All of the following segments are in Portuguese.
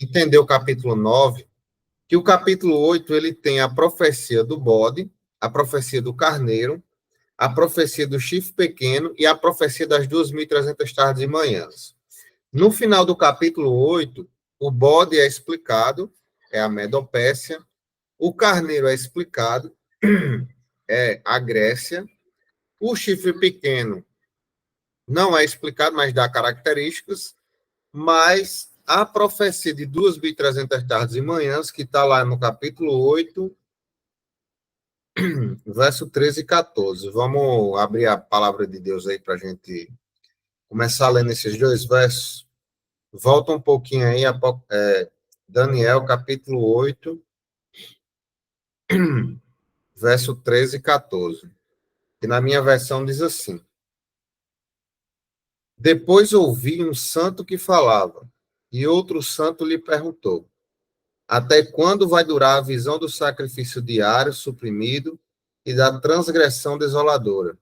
entender o capítulo 9, que o capítulo 8 ele tem a profecia do bode, a profecia do carneiro, a profecia do chifre pequeno e a profecia das 2.300 tardes e manhãs. No final do capítulo 8, o bode é explicado, é a Medopécia, o carneiro é explicado, é a Grécia, o chifre pequeno não é explicado, mas dá características, mas a profecia de 2.300 tardes e manhãs, que está lá no capítulo 8, verso 13 e 14. Vamos abrir a palavra de Deus aí para a gente começar lendo esses dois versos. Volta um pouquinho aí, Daniel, capítulo 8, verso 13 e 14. Que na minha versão diz assim: Depois ouvi um santo que falava, e outro santo lhe perguntou: Até quando vai durar a visão do sacrifício diário suprimido e da transgressão desoladora?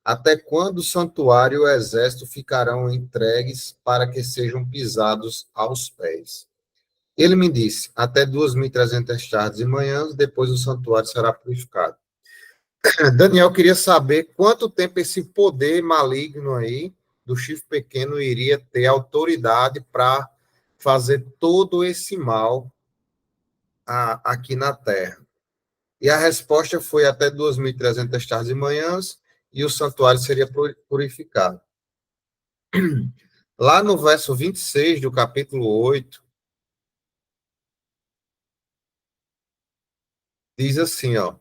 Até quando o santuário e o exército ficarão entregues para que sejam pisados aos pés? Ele me disse: Até 2.300 tardes e manhãs, depois o santuário será purificado. Daniel queria saber quanto tempo esse poder maligno aí do chifre pequeno iria ter autoridade para fazer todo esse mal aqui na Terra. E a resposta foi até 2.300 tardes e manhãs, e o santuário seria purificado. Lá no verso 26 do capítulo 8, diz assim, ó: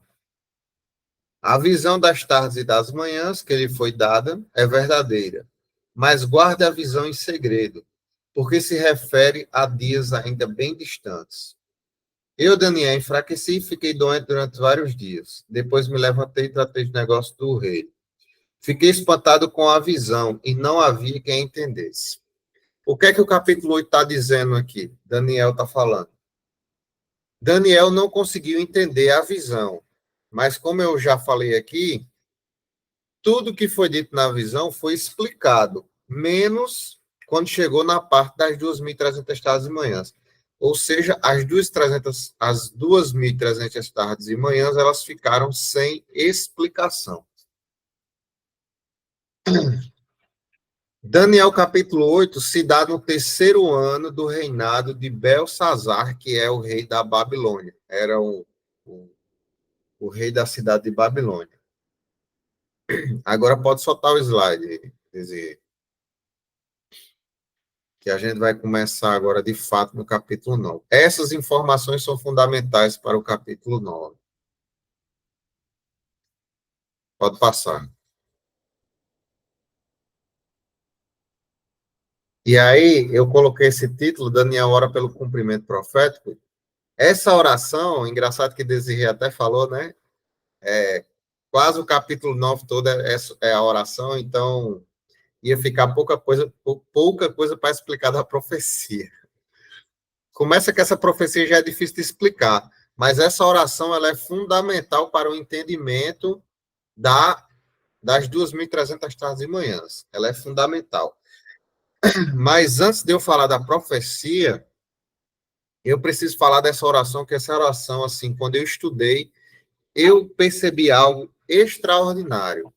A visão das tardes e das manhãs que lhe foi dada é verdadeira, mas guarde a visão em segredo, porque se refere a dias ainda bem distantes. Eu, Daniel, enfraqueci e fiquei doente durante vários dias. Depois me levantei e tratei de negócio do rei. Fiquei espantado com a visão e não havia quem entendesse. O que é que o capítulo 8 está dizendo aqui? Daniel está falando. Daniel não conseguiu entender a visão, mas como eu já falei aqui, tudo que foi dito na visão foi explicado, menos quando chegou na parte das 2.300 tardes e manhãs. Ou seja, as 2.300 tardes e manhãs, elas ficaram sem explicação. Daniel capítulo 8 se dá no terceiro ano do reinado de Belsazar, que é o rei da Babilônia. Era o rei da cidade de Babilônia. Agora pode soltar o slide, dizer que a gente vai começar agora de fato no capítulo 9. Essas informações são fundamentais para o capítulo 9. Pode passar. E aí, eu coloquei esse título, Daniel ora pelo cumprimento profético. Essa oração, engraçado que Desirê até falou, né? Quase o capítulo 9 todo é a oração, então ia ficar pouca coisa para explicar da profecia. Começa que essa profecia já é difícil de explicar, mas essa oração ela é fundamental para o entendimento das 2.300 tardes e manhãs. Ela é fundamental. Mas antes de eu falar da profecia, eu preciso falar dessa oração, que essa oração, assim, quando eu estudei, eu percebi algo extraordinário.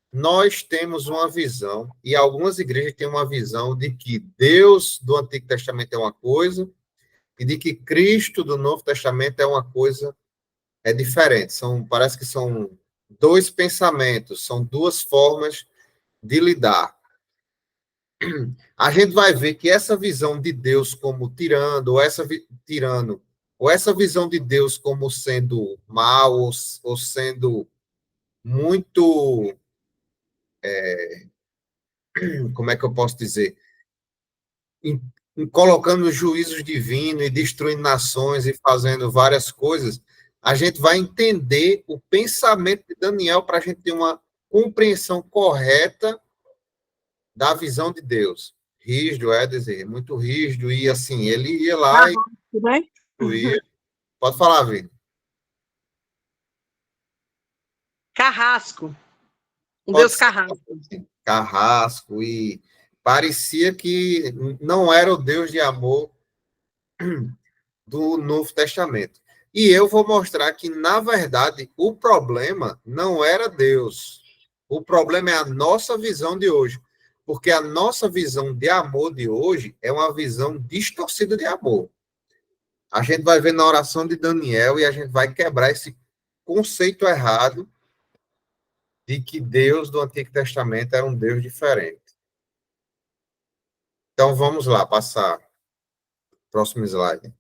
Nós temos uma visão, e algumas igrejas têm uma visão de que Deus do Antigo Testamento é uma coisa, e de que Cristo do Novo Testamento é uma coisa diferente. Parece que são dois pensamentos, são duas formas de lidar. A gente vai ver que essa visão de Deus como tirano, ou essa visão de Deus como sendo mal, ou sendo muito, como é que eu posso dizer, colocando juízos divinos e destruindo nações e fazendo várias coisas, a gente vai entender o pensamento de Daniel para a gente ter uma compreensão correta da visão de Deus. Rígido, dizer, muito rígido, e assim, ele ia lá e tudo bem? destruía. Pode falar, Vitor. Carrasco. Pode Deus ser carrasco. carrasco, e parecia que não era o Deus de amor do Novo Testamento. E eu vou mostrar que, na verdade, o problema não era Deus. O problema é a nossa visão de hoje. Porque a nossa visão de amor de hoje é uma visão distorcida de amor. A gente vai ver na oração de Daniel e a gente vai quebrar esse conceito errado de que Deus do Antigo Testamento era um Deus diferente. Então vamos lá, passar. Próximo slide.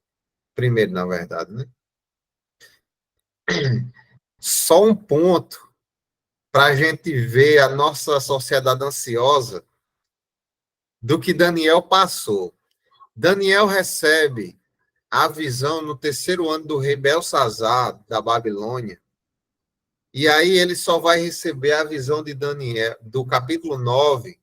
Primeiro, na verdade, né? Só um ponto para a gente ver a nossa sociedade ansiosa do que Daniel passou. Daniel recebe a visão no terceiro ano do rei Belsazar, da Babilônia, e aí ele só vai receber a visão de Daniel, do capítulo 9,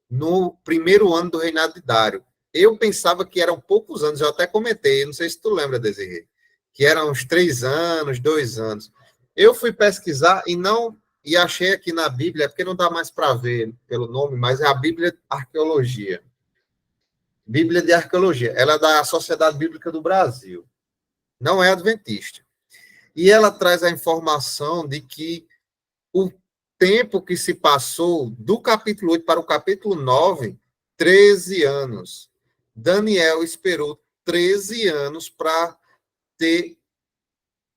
no primeiro ano do reinado de Dário. Eu pensava que eram poucos anos, eu até comentei, não sei se tu lembra, Desirê, que eram uns 3 anos, 2 anos. Eu fui pesquisar e achei aqui na Bíblia, porque não dá mais para ver pelo nome, mas é a Bíblia de Arqueologia. Bíblia de Arqueologia. Ela é da Sociedade Bíblica do Brasil. Não é adventista. E ela traz a informação de que o tempo que se passou do capítulo 8 para o capítulo 9, 13 anos. Daniel esperou 13 anos para ter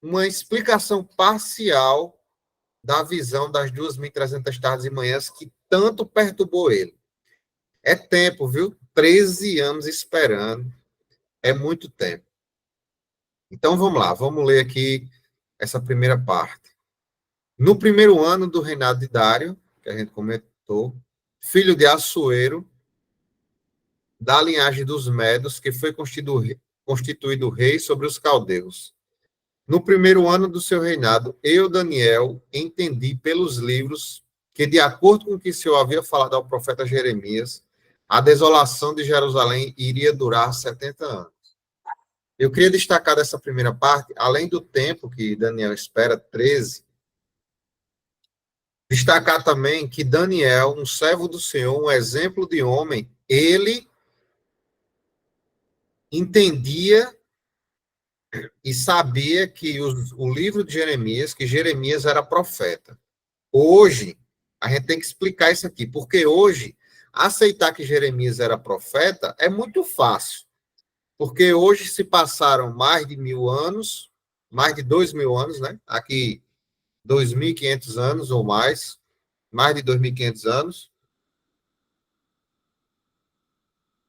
uma explicação parcial da visão das 2.300 tardes e manhãs que tanto perturbou ele. É tempo, viu? 13 anos esperando. É muito tempo. Então vamos lá, vamos ler aqui essa primeira parte. No primeiro ano do reinado de Dário, que a gente comentou, filho de Assuero, da linhagem dos Medos, que foi constituído rei sobre os caldeus. No primeiro ano do seu reinado, eu, Daniel, entendi pelos livros que, de acordo com o que o Senhor havia falado ao profeta Jeremias, a desolação de Jerusalém iria durar 70 anos. Eu queria destacar dessa primeira parte, além do tempo que Daniel espera, 13, destacar também que Daniel, um servo do Senhor, um exemplo de homem, ele entendia e sabia que o livro de Jeremias, que Jeremias era profeta. Hoje, a gente tem que explicar isso aqui, porque hoje, aceitar que Jeremias era profeta é muito fácil, porque hoje se passaram mais de 1.000 anos, mais de 2.000 anos, né? Aqui, 2.500 anos ou mais de 2.500 anos,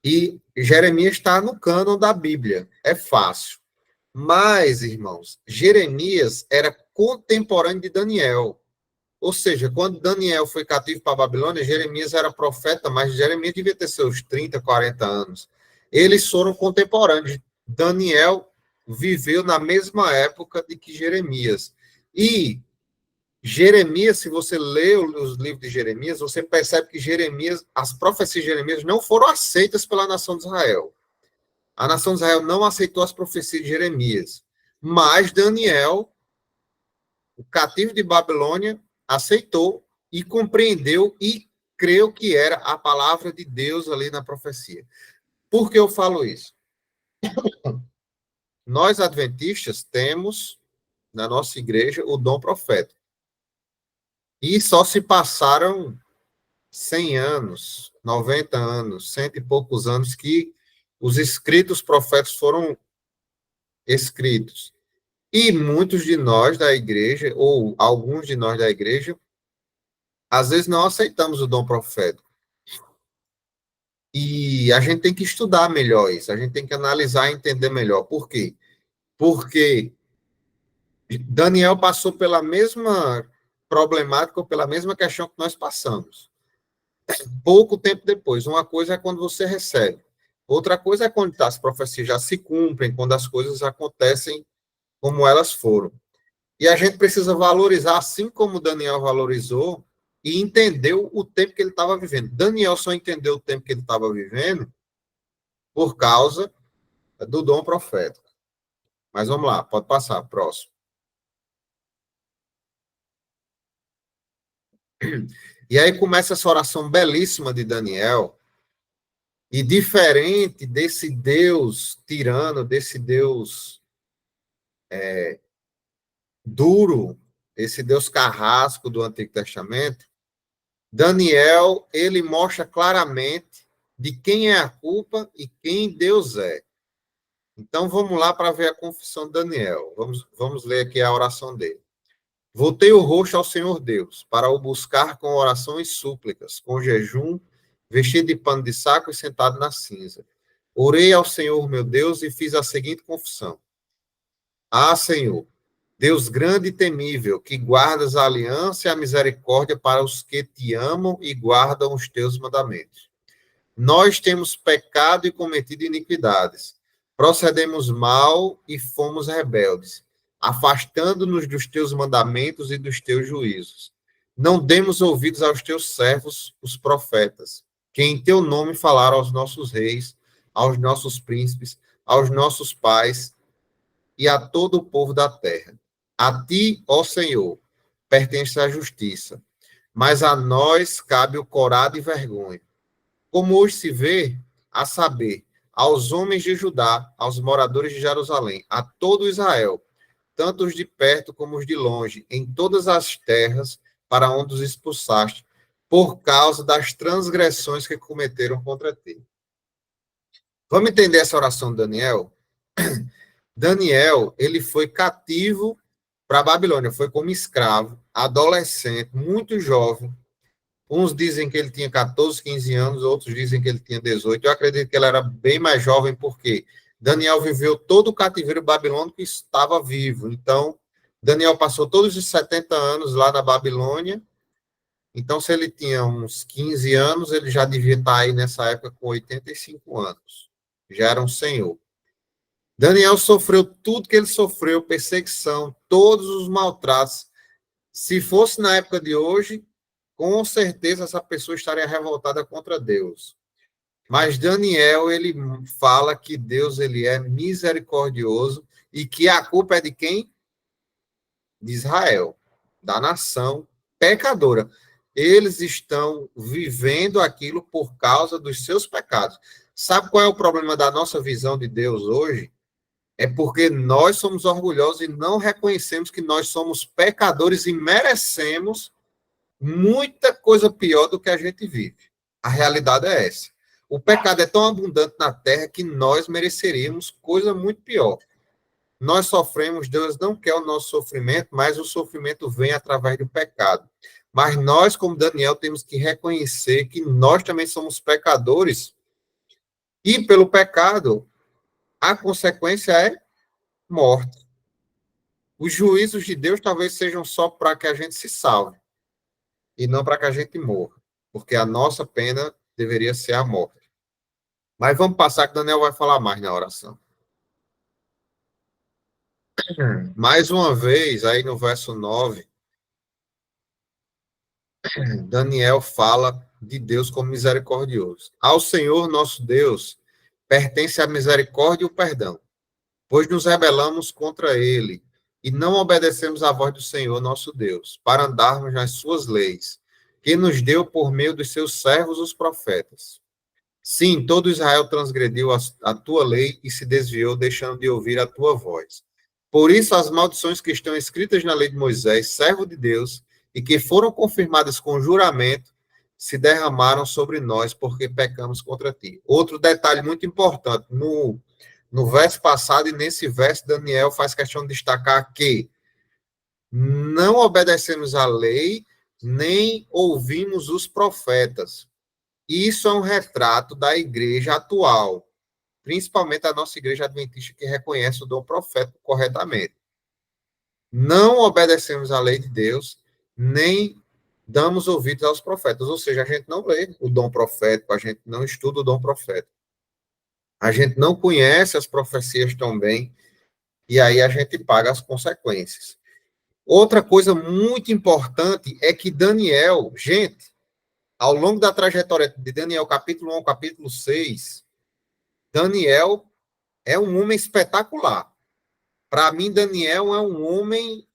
e Jeremias está no cânon da Bíblia. É fácil. Mas, irmãos, Jeremias era contemporâneo de Daniel. Ou seja, quando Daniel foi cativo para a Babilônia, Jeremias era profeta, mas Jeremias devia ter seus 30, 40 anos. Eles foram contemporâneos. Daniel viveu na mesma época de que Jeremias. E Jeremias, se você lê os livros de Jeremias, você percebe que Jeremias, as profecias de Jeremias não foram aceitas pela nação de Israel. A nação de Israel não aceitou as profecias de Jeremias. Mas Daniel, o cativo de Babilônia, aceitou e compreendeu e creu que era a palavra de Deus ali na profecia. Por que eu falo isso? Nós, adventistas, temos na nossa igreja o dom profético. E só se passaram 100 anos, 90 anos, cento e poucos anos que os escritos proféticos foram escritos. E muitos de nós da igreja, ou alguns de nós da igreja, às vezes não aceitamos o dom profético. E a gente tem que estudar melhor isso, a gente tem que analisar e entender melhor. Por quê? Porque Daniel passou pela mesma problemática, ou pela mesma questão que nós passamos. Pouco tempo depois. Uma coisa é quando você recebe. Outra coisa é quando as profecias já se cumprem, quando as coisas acontecem como elas foram. E a gente precisa valorizar, assim como Daniel valorizou, e entendeu o tempo que ele estava vivendo. Daniel só entendeu o tempo que ele estava vivendo por causa do dom profético. Mas vamos lá, pode passar, próximo. E aí começa essa oração belíssima de Daniel, E diferente desse Deus tirano, desse Deus duro, esse Deus carrasco do Antigo Testamento, Daniel, ele mostra claramente de quem é a culpa e quem Deus é. Então vamos lá para ver a confissão de Daniel. Vamos ler aqui a oração dele. Voltei o rosto ao Senhor Deus, para o buscar com orações e súplicas, com jejum, vestido de pano de saco e sentado na cinza. Orei ao Senhor meu Deus e fiz a seguinte confissão: Ah, Senhor, Deus grande e temível, que guardas a aliança e a misericórdia para os que te amam e guardam os teus mandamentos. Nós temos pecado e cometido iniquidades. Procedemos mal e fomos rebeldes, afastando-nos dos teus mandamentos e dos teus juízos. Não demos ouvidos aos teus servos, os profetas, que em teu nome falaram aos nossos reis, aos nossos príncipes, aos nossos pais e a todo o povo da terra. A ti, ó Senhor, pertence a justiça, mas a nós cabe o corado e vergonha. Como hoje se vê, a saber, aos homens de Judá, aos moradores de Jerusalém, a todo Israel, tanto os de perto como os de longe, em todas as terras para onde os expulsaste, por causa das transgressões que cometeram contra ti. Vamos entender essa oração de Daniel? Daniel, ele foi cativo para a Babilônia, foi como escravo, adolescente, muito jovem. Uns dizem que ele tinha 14, 15 anos, outros dizem que ele tinha 18. Eu acredito que ele era bem mais jovem, porque Daniel viveu todo o cativeiro babilônico e estava vivo. Então, Daniel passou todos os 70 anos lá na Babilônia. Então, se ele tinha uns 15 anos, ele já devia estar aí nessa época com 85 anos. Já era um senhor. Daniel sofreu tudo que ele sofreu, perseguição, todos os maltratos. Se fosse na época de hoje, com certeza essa pessoa estaria revoltada contra Deus. Mas Daniel, ele fala que Deus ele é misericordioso e que a culpa é de quem? De Israel, da nação pecadora. Eles estão vivendo aquilo por causa dos seus pecados. Sabe qual é o problema da nossa visão de Deus hoje? É porque nós somos orgulhosos e não reconhecemos que nós somos pecadores e merecemos muita coisa pior do que a gente vive. A realidade é essa. O pecado é tão abundante na terra que nós mereceríamos coisa muito pior. Nós sofremos, Deus não quer o nosso sofrimento, mas o sofrimento vem através do pecado. Mas nós, como Daniel, temos que reconhecer que nós também somos pecadores e pelo pecado, a consequência é morte. Os juízos de Deus talvez sejam só para que a gente se salve e não para que a gente morra, porque a nossa pena deveria ser a morte. Mas vamos passar que Daniel vai falar mais na oração. Mais uma vez, aí no verso 9, Daniel fala de Deus como misericordioso. Ao Senhor nosso Deus pertence a misericórdia e o perdão, pois nos rebelamos contra ele e não obedecemos à voz do Senhor nosso Deus, para andarmos nas suas leis, que nos deu por meio dos seus servos os profetas. Sim, todo Israel transgrediu a tua lei e se desviou, deixando de ouvir a tua voz. Por isso, as maldições que estão escritas na lei de Moisés, servo de Deus, e que foram confirmadas com juramento, se derramaram sobre nós, porque pecamos contra ti. Outro detalhe muito importante, no verso passado e nesse verso, Daniel faz questão de destacar que não obedecemos à lei, nem ouvimos os profetas. Isso é um retrato da igreja atual, principalmente a nossa igreja adventista que reconhece o dom profético corretamente. Não obedecemos à lei de Deus, nem damos ouvidos aos profetas, ou seja, a gente não lê o dom profético, a gente não estuda o dom profético. A gente não conhece as profecias tão bem, e aí a gente paga as consequências. Outra coisa muito importante é que Daniel, gente, ao longo da trajetória de Daniel, capítulo 1, capítulo 6, Daniel é um homem espetacular. Para mim, Daniel é um homem,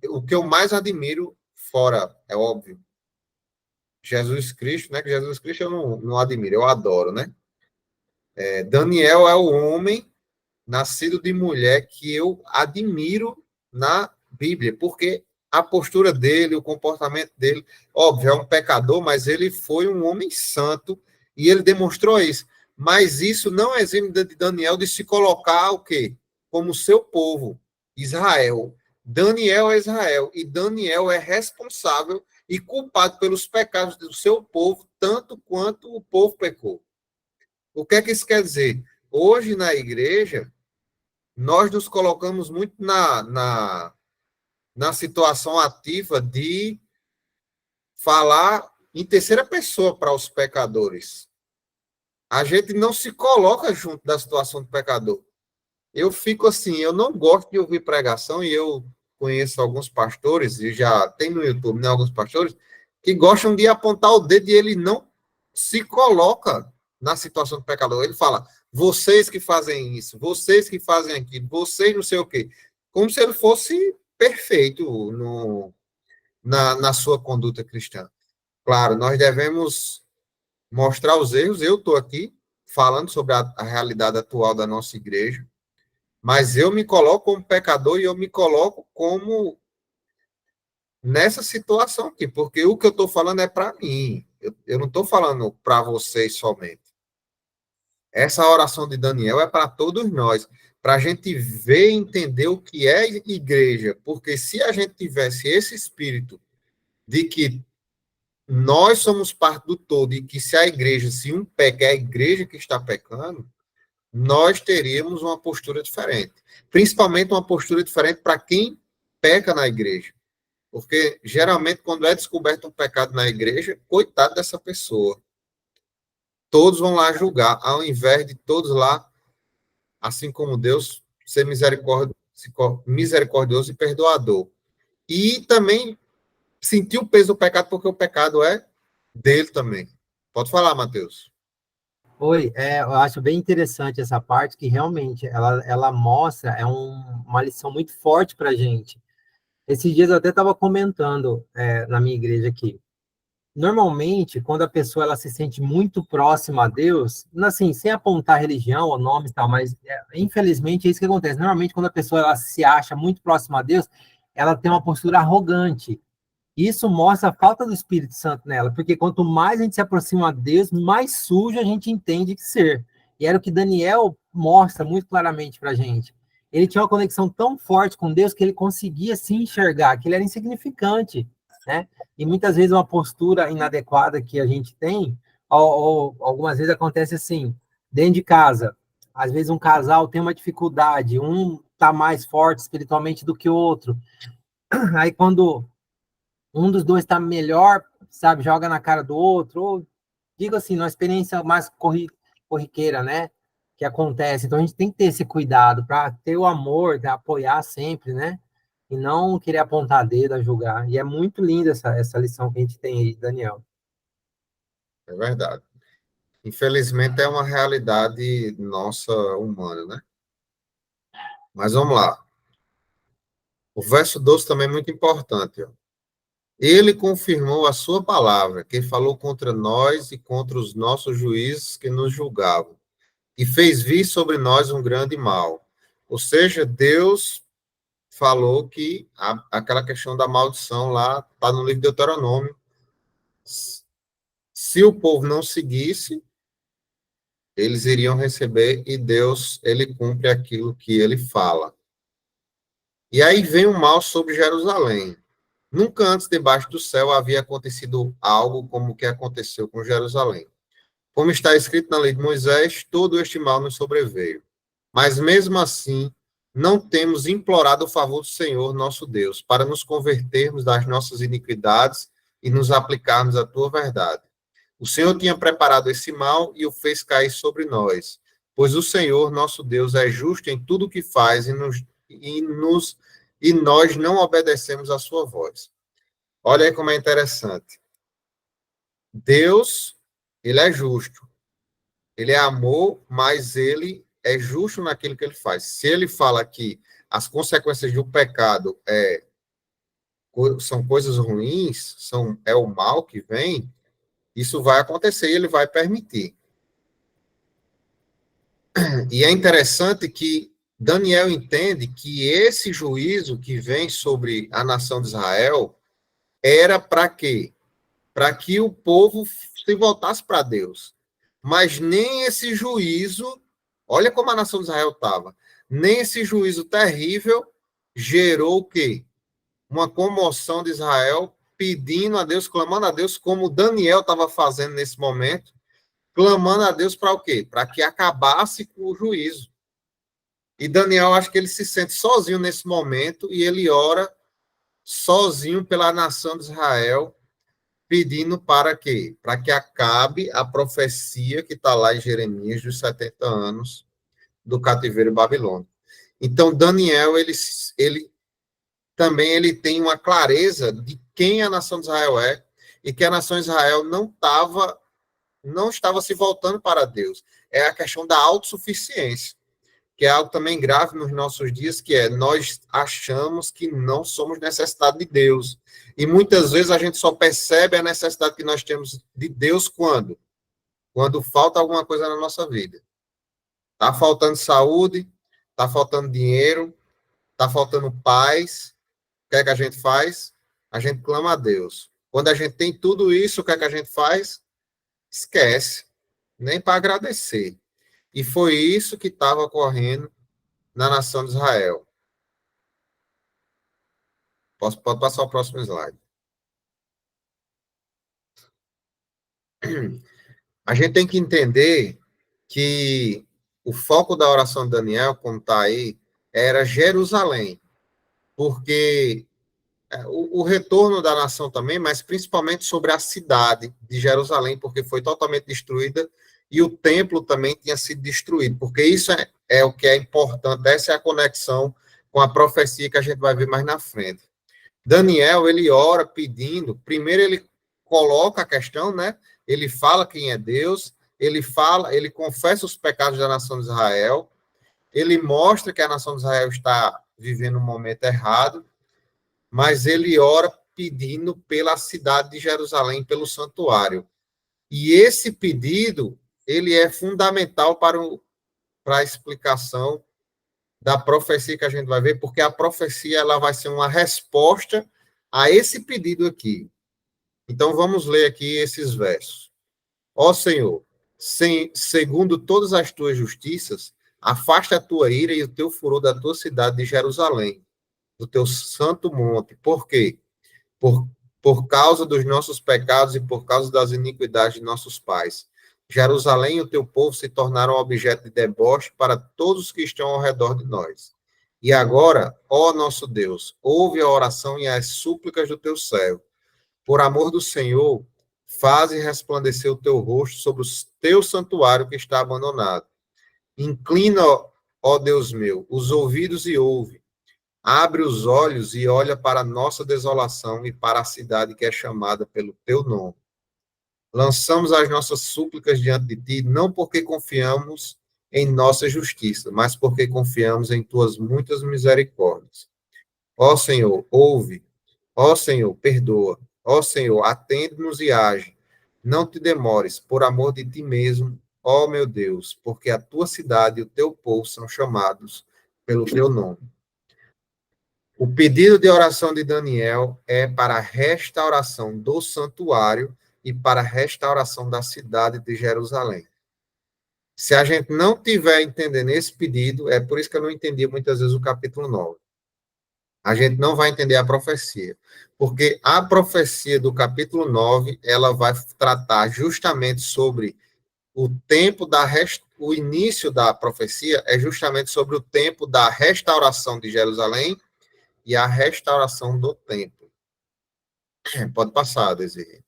o que eu mais admiro, fora, é óbvio, Jesus Cristo, né? Que Jesus Cristo eu não admiro, eu adoro, né? Daniel é o homem nascido de mulher que eu admiro na Bíblia, porque a postura dele, o comportamento dele, óbvio, é um pecador, mas ele foi um homem santo e ele demonstrou isso. Mas isso não é exime de Daniel de se colocar o quê? Como seu povo, Israel. Daniel é Israel e Daniel é responsável e culpado pelos pecados do seu povo, tanto quanto o povo pecou. O que é que isso quer dizer? Hoje na igreja, nós nos colocamos muito na situação ativa de falar em terceira pessoa para os pecadores. A gente não se coloca junto da situação do pecador. Eu fico assim, eu não gosto de ouvir pregação e eu conheço alguns pastores, e já tem no YouTube, né, alguns pastores, que gostam de apontar o dedo e ele não se coloca na situação do pecador. Ele fala, vocês que fazem isso, vocês que fazem aquilo, vocês não sei o quê. Como se ele fosse perfeito na sua conduta cristã. Claro, nós devemos mostrar os erros. Eu estou aqui falando sobre a realidade atual da nossa igreja, mas eu me coloco como pecador e eu me coloco como nessa situação aqui, porque o que eu estou falando é para mim. Eu não estou falando para vocês somente. Essa oração de Daniel é para todos nós, para a gente ver e entender o que é igreja, porque se a gente tivesse esse espírito de que nós somos parte do todo e que se a igreja, se um peca, é a igreja que está pecando, nós teríamos uma postura diferente. Principalmente uma postura diferente para quem peca na igreja. Porque, geralmente, quando é descoberto um pecado na igreja, coitado dessa pessoa. Todos vão lá julgar, ao invés de todos lá, assim como Deus, ser misericordioso e perdoador. E também sentir o peso do pecado, porque o pecado é dele também. Pode falar, Matheus. Oi, eu acho bem interessante essa parte que realmente ela mostra, uma lição muito forte para a gente. Esses dias eu até estava comentando na minha igreja aqui. Normalmente, quando a pessoa ela se sente muito próxima a Deus, assim, sem apontar religião ou nome e tal, mas infelizmente é isso que acontece. Normalmente, quando a pessoa ela se acha muito próxima a Deus, ela tem uma postura arrogante. Isso mostra a falta do Espírito Santo nela, porque quanto mais a gente se aproxima a Deus, mais sujo a gente entende que ser. E era o que Daniel mostra muito claramente para a gente. Ele tinha uma conexão tão forte com Deus que ele conseguia se enxergar, que ele era insignificante, né? E muitas vezes uma postura inadequada que a gente tem, ou algumas vezes acontece assim, dentro de casa. Às vezes um casal tem uma dificuldade, um está mais forte espiritualmente do que o outro. Aí quando um dos dois está melhor, sabe, joga na cara do outro, ou digo assim, numa experiência mais corriqueira, né, que acontece. Então a gente tem que ter esse cuidado para ter o amor, de apoiar sempre, né, e não querer apontar dedo, a julgar. E é muito linda essa lição que a gente tem aí, Daniel. É verdade. Infelizmente, é uma realidade nossa humana, né? Mas vamos lá. O verso 12 também é muito importante. Ó. Ele confirmou a sua palavra, que falou contra nós e contra os nossos juízes que nos julgavam, e fez vir sobre nós um grande mal. Ou seja, Deus falou que aquela questão da maldição lá está no livro de Deuteronômio. Se o povo não seguisse, eles iriam receber e Deus, ele cumpre aquilo que ele fala. E aí vem o mal sobre Jerusalém. Nunca antes debaixo do céu havia acontecido algo como o que aconteceu com Jerusalém. Como está escrito na lei de Moisés, todo este mal nos sobreveio. Mas mesmo assim, não temos implorado o favor do Senhor, nosso Deus, para nos convertermos das nossas iniquidades e nos aplicarmos à tua verdade. O Senhor tinha preparado esse mal e o fez cair sobre nós, pois o Senhor, nosso Deus, é justo em tudo o que faz e nós não obedecemos à sua voz. Olha aí como é interessante. Deus, ele é justo. Ele é amor, mas ele é justo naquilo que ele faz. Se ele fala que as consequências do pecado são coisas ruins, é o mal que vem, Isso vai acontecer e ele vai permitir. E é interessante que Daniel entende que esse juízo que vem sobre a nação de Israel era para quê? Para que o povo se voltasse para Deus. Mas nem esse juízo, olha como a nação de Israel estava, nem esse juízo terrível gerou o quê? Uma comoção de Israel pedindo a Deus, clamando a Deus, como Daniel estava fazendo nesse momento, clamando a Deus para o quê? Para que acabasse com o juízo. E Daniel, acho que ele se sente sozinho nesse momento e ele ora sozinho pela nação de Israel, pedindo para quê? Para que acabe a profecia que está lá em Jeremias dos 70 anos do cativeiro babilônico. Então, Daniel, ele também ele tem uma clareza de quem a nação de Israel é e que a nação de Israel não estava se voltando para Deus. É a questão da autossuficiência, que é algo também grave nos nossos dias, que é nós achamos que não somos necessitados de Deus. E muitas vezes a gente só percebe a necessidade que nós temos de Deus quando? Quando falta alguma coisa na nossa vida. Está faltando saúde, está faltando dinheiro, está faltando paz. O que é que a gente faz? A gente clama a Deus. Quando a gente tem tudo isso, o que é que a gente faz? Esquece. Nem para agradecer. E foi isso que estava ocorrendo na nação de Israel. Pode passar o próximo slide. A gente tem que entender que o foco da oração de Daniel, como está aí, era Jerusalém, porque o retorno da nação também, mas principalmente sobre a cidade de Jerusalém, porque foi totalmente destruída, e o templo também tinha sido destruído, porque isso é o que é importante, essa é a conexão com a profecia que a gente vai ver mais na frente. Daniel, ele ora pedindo, primeiro ele coloca a questão, né? Ele fala quem é Deus, ele confessa os pecados da nação de Israel, ele mostra que a nação de Israel está vivendo um momento errado, mas ele ora pedindo pela cidade de Jerusalém, pelo santuário. E esse pedido, ele é fundamental para a explicação da profecia que a gente vai ver, porque a profecia ela vai ser uma resposta a esse pedido aqui. Então vamos ler aqui esses versos. Ó Senhor, segundo todas as tuas justiças, afasta a tua ira e o teu furor da tua cidade de Jerusalém, do teu santo monte. Por quê? Por, por causa dos nossos pecados e por causa das iniquidades de nossos pais. Jerusalém e o teu povo se tornaram objeto de deboche para todos os que estão ao redor de nós. E agora, ó nosso Deus, ouve a oração e as súplicas do teu servo. Por amor do Senhor, faze resplandecer o teu rosto sobre o teu santuário que está abandonado. Inclina, ó Deus meu, os ouvidos e ouve. Abre os olhos e olha para a nossa desolação e para a cidade que é chamada pelo teu nome. Lançamos as nossas súplicas diante de ti, não porque confiamos em nossa justiça, mas porque confiamos em tuas muitas misericórdias. Ó Senhor, ouve. Ó Senhor, perdoa. Ó Senhor, atende-nos e age. Não te demores, por amor de ti mesmo, ó meu Deus, porque a tua cidade e o teu povo são chamados pelo teu nome. O pedido de oração de Daniel é para a restauração do santuário e para a restauração da cidade de Jerusalém. Se a gente não tiver entendendo esse pedido, é por isso que eu não entendi muitas vezes o capítulo 9. A gente não vai entender a profecia, porque a profecia do capítulo 9, ela vai tratar justamente sobre o tempo o início da profecia é justamente sobre o tempo da restauração de Jerusalém e a restauração do templo. Pode passar, Desirê.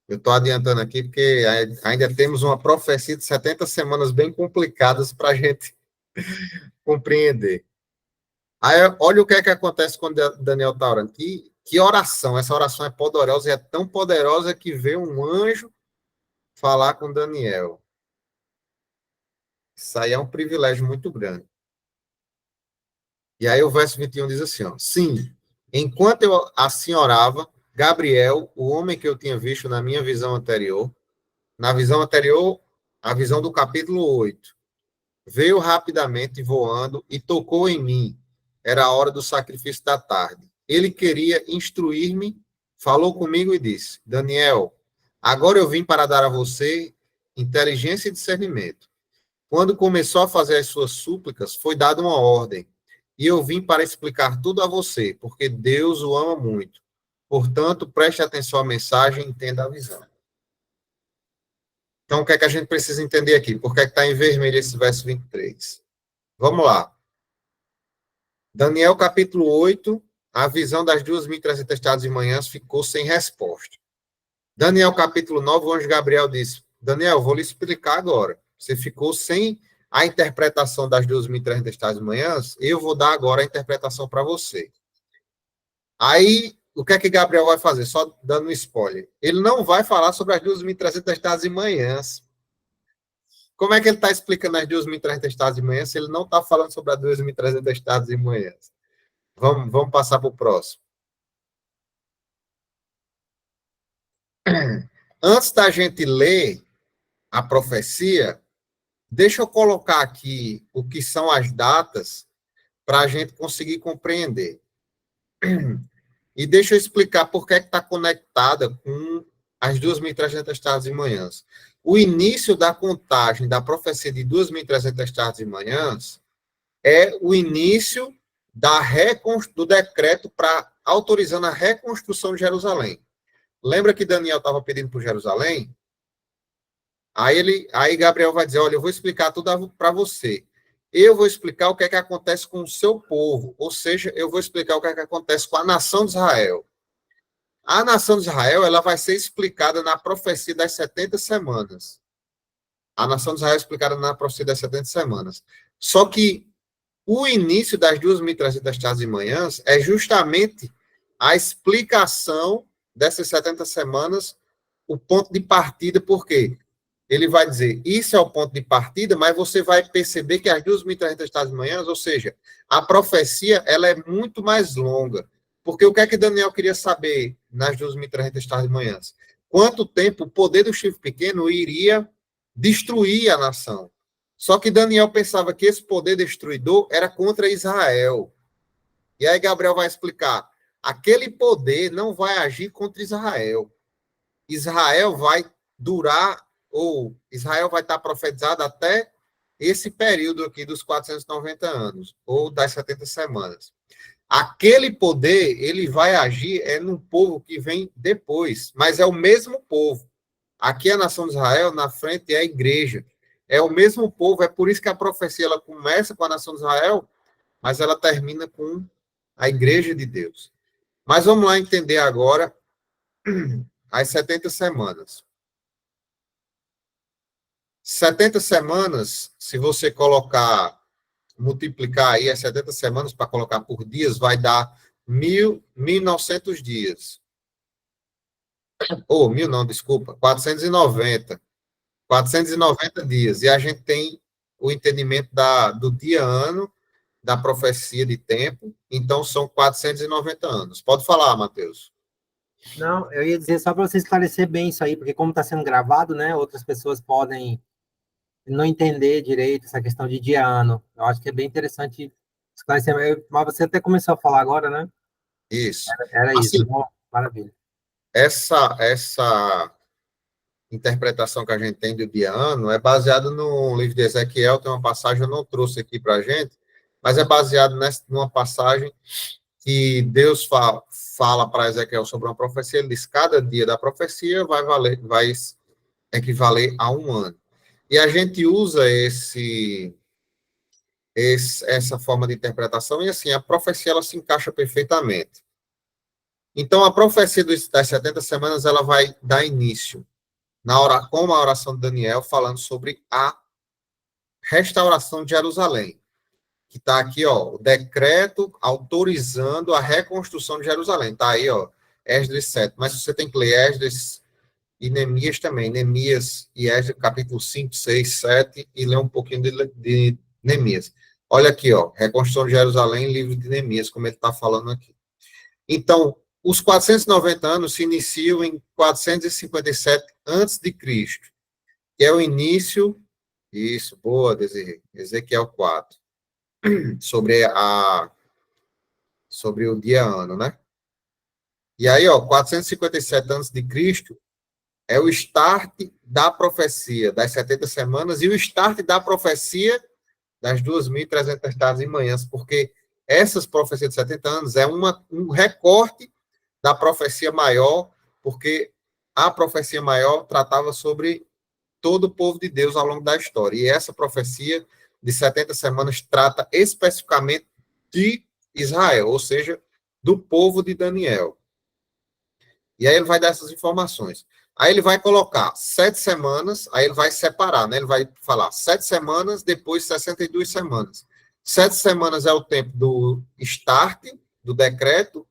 Eu estou adiantando aqui porque ainda temos uma profecia de 70 semanas bem complicadas para a gente compreender. Aí, olha o que é que acontece quando Daniel está orando. Que oração, essa oração é poderosa e é tão poderosa que vê um anjo falar com Daniel. Isso aí é um privilégio muito grande. E aí o verso 21 diz assim, ó, sim, enquanto eu assim orava, Gabriel, o homem que eu tinha visto na minha visão anterior, na visão anterior, a visão do capítulo 8, veio rapidamente voando e tocou em mim. Era a hora do sacrifício da tarde. Ele queria instruir-me, falou comigo e disse: Daniel, agora eu vim para dar a você inteligência e discernimento. Quando começou a fazer as suas súplicas, foi dada uma ordem. E eu vim para explicar tudo a você, porque Deus o ama muito. Portanto, preste atenção à mensagem e entenda a visão. Então, o que é que a gente precisa entender aqui? Por que é que está em vermelho esse verso 23? Vamos lá. Daniel, capítulo 8, a visão das 2.300 testadas de manhãs ficou sem resposta. Daniel, capítulo 9, o anjo Gabriel disse: Daniel, vou lhe explicar agora. Você ficou sem a interpretação das 2.300 testadas de manhãs, eu vou dar agora a interpretação para você. Aí, o que é que Gabriel vai fazer? Só dando um spoiler. Ele não vai falar sobre as 2.300 testadas de manhãs. Como é que ele está explicando as 2.300 testadas de manhãs se ele não está falando sobre as 2.300 testadas de manhãs? Vamos passar para o próximo. Antes da gente ler a profecia, deixa eu colocar aqui o que são as datas para a gente conseguir compreender. E deixa eu explicar por que está conectada com as 2.300 tardes e manhãs. O início da contagem da profecia de 2.300 tardes e manhãs é o início do decreto para autorizando a reconstrução de Jerusalém. Lembra que Daniel estava pedindo por Jerusalém? Aí Gabriel vai dizer: olha, eu vou explicar tudo para você. Eu vou explicar o que é que acontece com o seu povo, ou seja, eu vou explicar o que é que acontece com a nação de Israel. A nação de Israel, ela vai ser explicada na profecia das 70 semanas. A nação de Israel é explicada na profecia das 70 semanas. Só que o início das 2.300 tardes e manhãs é justamente a explicação dessas 70 semanas, o ponto de partida, por quê? Ele vai dizer, isso é o ponto de partida, mas você vai perceber que as 2.300 tardes e manhãs, ou seja, a profecia, ela é muito mais longa. Porque o que é que Daniel queria saber nas 2.300 tardes e manhãs? Quanto tempo o poder do chifre pequeno iria destruir a nação? Só que Daniel pensava que esse poder destruidor era contra Israel. E aí Gabriel vai explicar, aquele poder não vai agir contra Israel. Israel vai durar, ou Israel vai estar profetizado até esse período aqui dos 490 anos, ou das 70 semanas. Aquele poder, ele vai agir no povo que vem depois, mas é o mesmo povo. Aqui a nação de Israel, na frente é a igreja. É o mesmo povo, é por isso que a profecia ela começa com a nação de Israel, mas ela termina com a igreja de Deus. Mas vamos lá entender agora as 70 semanas. 70 semanas, se você multiplicar aí as 70 semanas para colocar por dias, vai dar 1.900 dias. Ou, 1.000 não, desculpa, 490. 490 dias. E a gente tem o entendimento do dia-ano, da profecia de tempo, então são 490 anos. Pode falar, Matheus. Não, eu ia dizer só para você esclarecer bem isso aí, porque como está sendo gravado, né, outras pessoas podem não entender direito essa questão de dia-ano. Eu acho que é bem interessante esclarecer. Mas você até começou a falar agora, né? Isso. Era isso. Assim, Bom, maravilha. essa interpretação que a gente tem do dia-ano é baseada no livro de Ezequiel, tem uma passagem, eu não trouxe aqui para a gente, mas é baseado numa passagem que Deus fala para Ezequiel sobre uma profecia, ele diz, cada dia da profecia vai equivaler a um ano. E a gente usa essa forma de interpretação, e assim, a profecia ela se encaixa perfeitamente. Então, a profecia das 70 semanas, ela vai dar início com a oração de Daniel, falando sobre a restauração de Jerusalém, que está aqui, ó, o decreto autorizando a reconstrução de Jerusalém. Está aí, ó, Esdras 7. Mas você tem que ler Esdras e Neemias também. Neemias e Esdras, capítulo 5, 6, 7, e ler um pouquinho de Neemias. Olha aqui, ó, reconstrução de Jerusalém, livro de Neemias, como ele está falando aqui. Então, Os 490 anos se iniciam em 457 antes de Cristo, que é o início, isso, boa, Desirê, Ezequiel 4, sobre sobre o dia ano, né? E aí, ó, 457 antes de Cristo é o start da profecia das 70 semanas e o start da profecia das 2.300 tardes e manhãs, porque essas profecias de 70 anos é um recorte da profecia maior, porque a profecia maior tratava sobre todo o povo de Deus ao longo da história. E essa profecia de 70 semanas trata especificamente de Israel, ou seja, do povo de Daniel. E aí ele vai dar essas informações. Aí ele vai colocar 7 semanas, aí ele vai separar, né? Ele vai falar 7 semanas, depois 62 semanas. 7 semanas é o tempo do start, do decreto,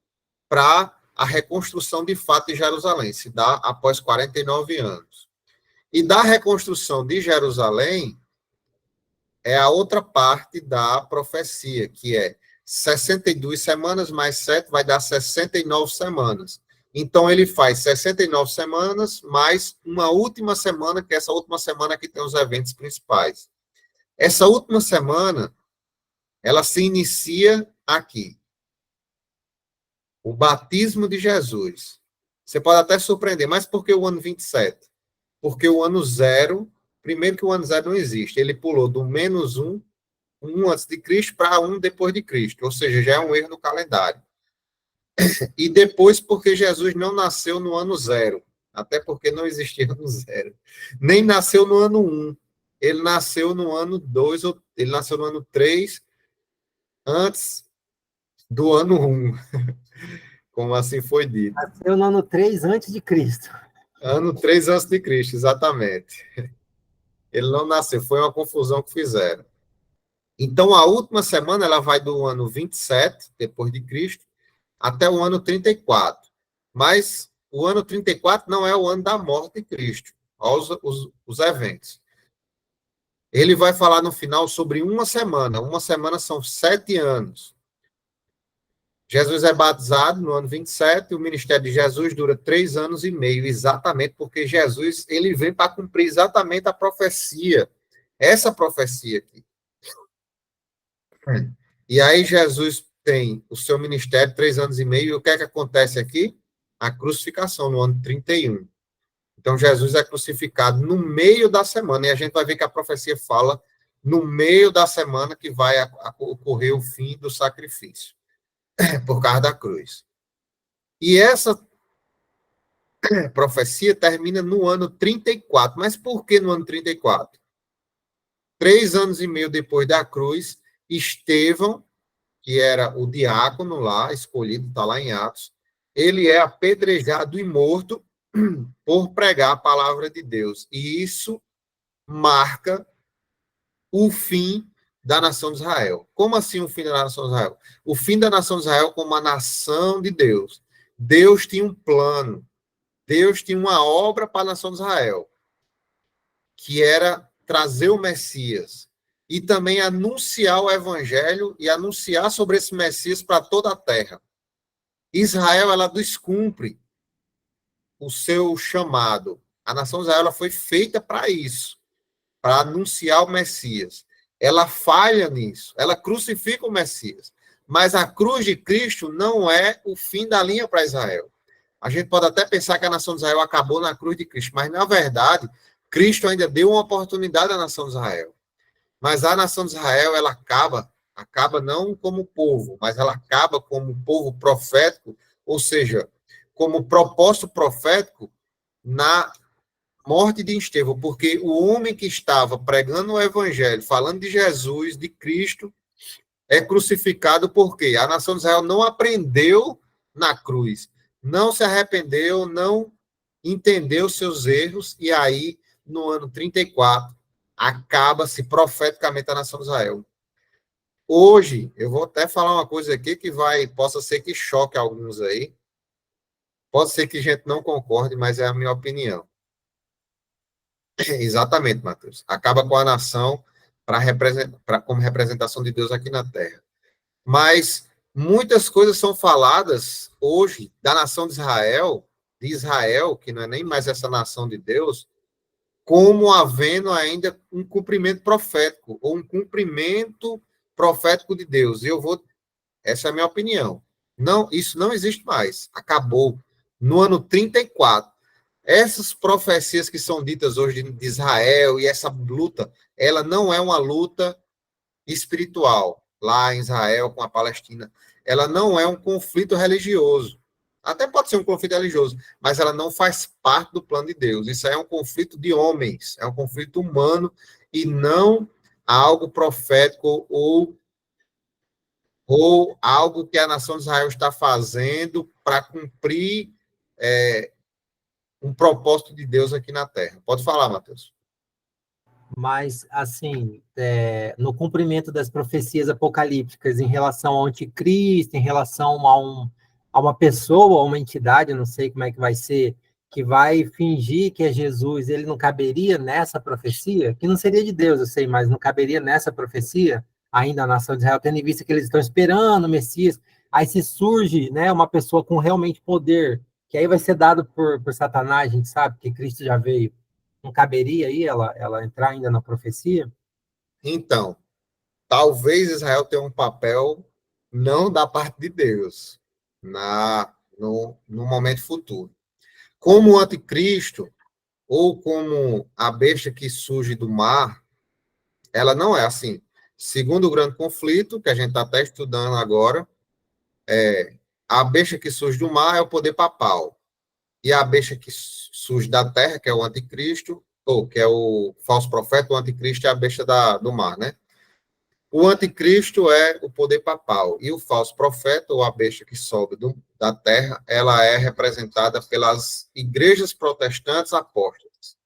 para a reconstrução de fato de Jerusalém, se dá após 49 anos. E da reconstrução de Jerusalém é a outra parte da profecia, que é 62 semanas mais 7 vai dar 69 semanas. Então, ele faz 69 semanas mais uma última semana, que é essa última semana que tem os eventos principais. Essa última semana, ela se inicia aqui. O batismo de Jesus. Você pode até surpreender, mas por que o ano 27? Porque o ano zero, primeiro que o ano zero não existe, ele pulou do -1, um antes de Cristo, para um depois de Cristo, ou seja, já é um erro no calendário. E depois porque Jesus não nasceu no ano zero, até porque não existia ano zero, nem nasceu no ano 1, ele nasceu no ano 2, ele nasceu no ano 3, antes do ano 1, como assim foi dito. Nasceu no ano 3 antes de Cristo. Ano 3 antes de Cristo, exatamente. Ele não nasceu, foi uma confusão que fizeram. Então, a última semana, ela vai do ano 27, depois de Cristo, até o ano 34. Mas o ano 34 não é o ano da morte de Cristo. Olha os eventos. Ele vai falar no final sobre uma semana. Uma semana são 7 anos. Jesus é batizado no ano 27, o ministério de Jesus dura 3 anos e meio, exatamente porque Jesus ele vem para cumprir exatamente a profecia, essa profecia aqui. E aí Jesus tem o seu ministério 3 anos e meio, e o que é que acontece aqui? A crucificação no ano 31. Então Jesus é crucificado no meio da semana, e a gente vai ver que a profecia fala no meio da semana que vai ocorrer o fim do sacrifício, por causa da cruz. E essa profecia termina no ano 34. Mas por que no ano 34? 3 anos e meio depois da cruz, Estevão, que era o diácono lá, escolhido, está lá em Atos, ele é apedrejado e morto por pregar a palavra de Deus. E isso marca o fim da nação de Israel. Como assim o fim da nação de Israel? O fim da nação de Israel como uma nação de Deus. Deus tinha um plano, Deus tinha uma obra para a nação de Israel, que era trazer o Messias e também anunciar o evangelho e anunciar sobre esse Messias para toda a terra. Israel, ela descumpre o seu chamado. A nação de Israel ela foi feita para isso, para anunciar o Messias. Ela falha nisso, ela crucifica o Messias. Mas a cruz de Cristo não é o fim da linha para Israel. A gente pode até pensar que a nação de Israel acabou na cruz de Cristo, mas, na verdade, Cristo ainda deu uma oportunidade à nação de Israel. Mas a nação de Israel, ela acaba não como povo, mas ela acaba como povo profético, ou seja, como propósito profético na morte de Estevão, porque o homem que estava pregando o evangelho, falando de Jesus, de Cristo, é crucificado porque a nação de Israel não aprendeu na cruz, não se arrependeu, não entendeu seus erros, e aí, no ano 34, acaba-se profeticamente a nação de Israel. Hoje, eu vou até falar uma coisa aqui que possa ser que choque alguns aí, pode ser que a gente não concorde, mas é a minha opinião. Exatamente, Matheus. Acaba com a nação como representação de Deus aqui na Terra. Mas muitas coisas são faladas hoje da nação de Israel, que não é nem mais essa nação de Deus, como havendo ainda um cumprimento profético, ou um cumprimento profético de Deus. E eu vou, essa é a minha opinião. Não, isso não existe mais. Acabou. No ano 34. Essas profecias que são ditas hoje de Israel e essa luta, ela não é uma luta espiritual lá em Israel com a Palestina. Ela não é um conflito religioso. Até pode ser um conflito religioso, mas ela não faz parte do plano de Deus. Isso é um conflito de homens, é um conflito humano e não algo profético ou algo que a nação de Israel está fazendo para cumprir um propósito de Deus aqui na Terra. Pode falar, Matheus. Mas, assim, no cumprimento das profecias apocalípticas em relação ao anticristo, em relação a uma pessoa, a uma entidade, eu não sei como é que vai ser, que vai fingir que é Jesus, ele não caberia nessa profecia? Que não seria de Deus, eu sei, mas não caberia nessa profecia? Ainda a nação de Israel, tendo em vista que eles estão esperando o Messias, aí se surge, né, uma pessoa com realmente poder, que aí vai ser dado por Satanás, a gente sabe que Cristo já veio. Não caberia aí ela entrar ainda na profecia? Então, talvez Israel tenha um papel não da parte de Deus no momento futuro. Como o anticristo, ou como a besta que surge do mar, ela não é assim. Segundo o grande conflito, que a gente está até estudando agora, a besta que surge do mar é o poder papal. E a besta que surge da terra, que é o anticristo, ou que é o falso profeta, o anticristo é a besta do mar, né? O anticristo é o poder papal, e o falso profeta, ou a besta que sobe da terra, ela é representada pelas igrejas protestantes apóstolas.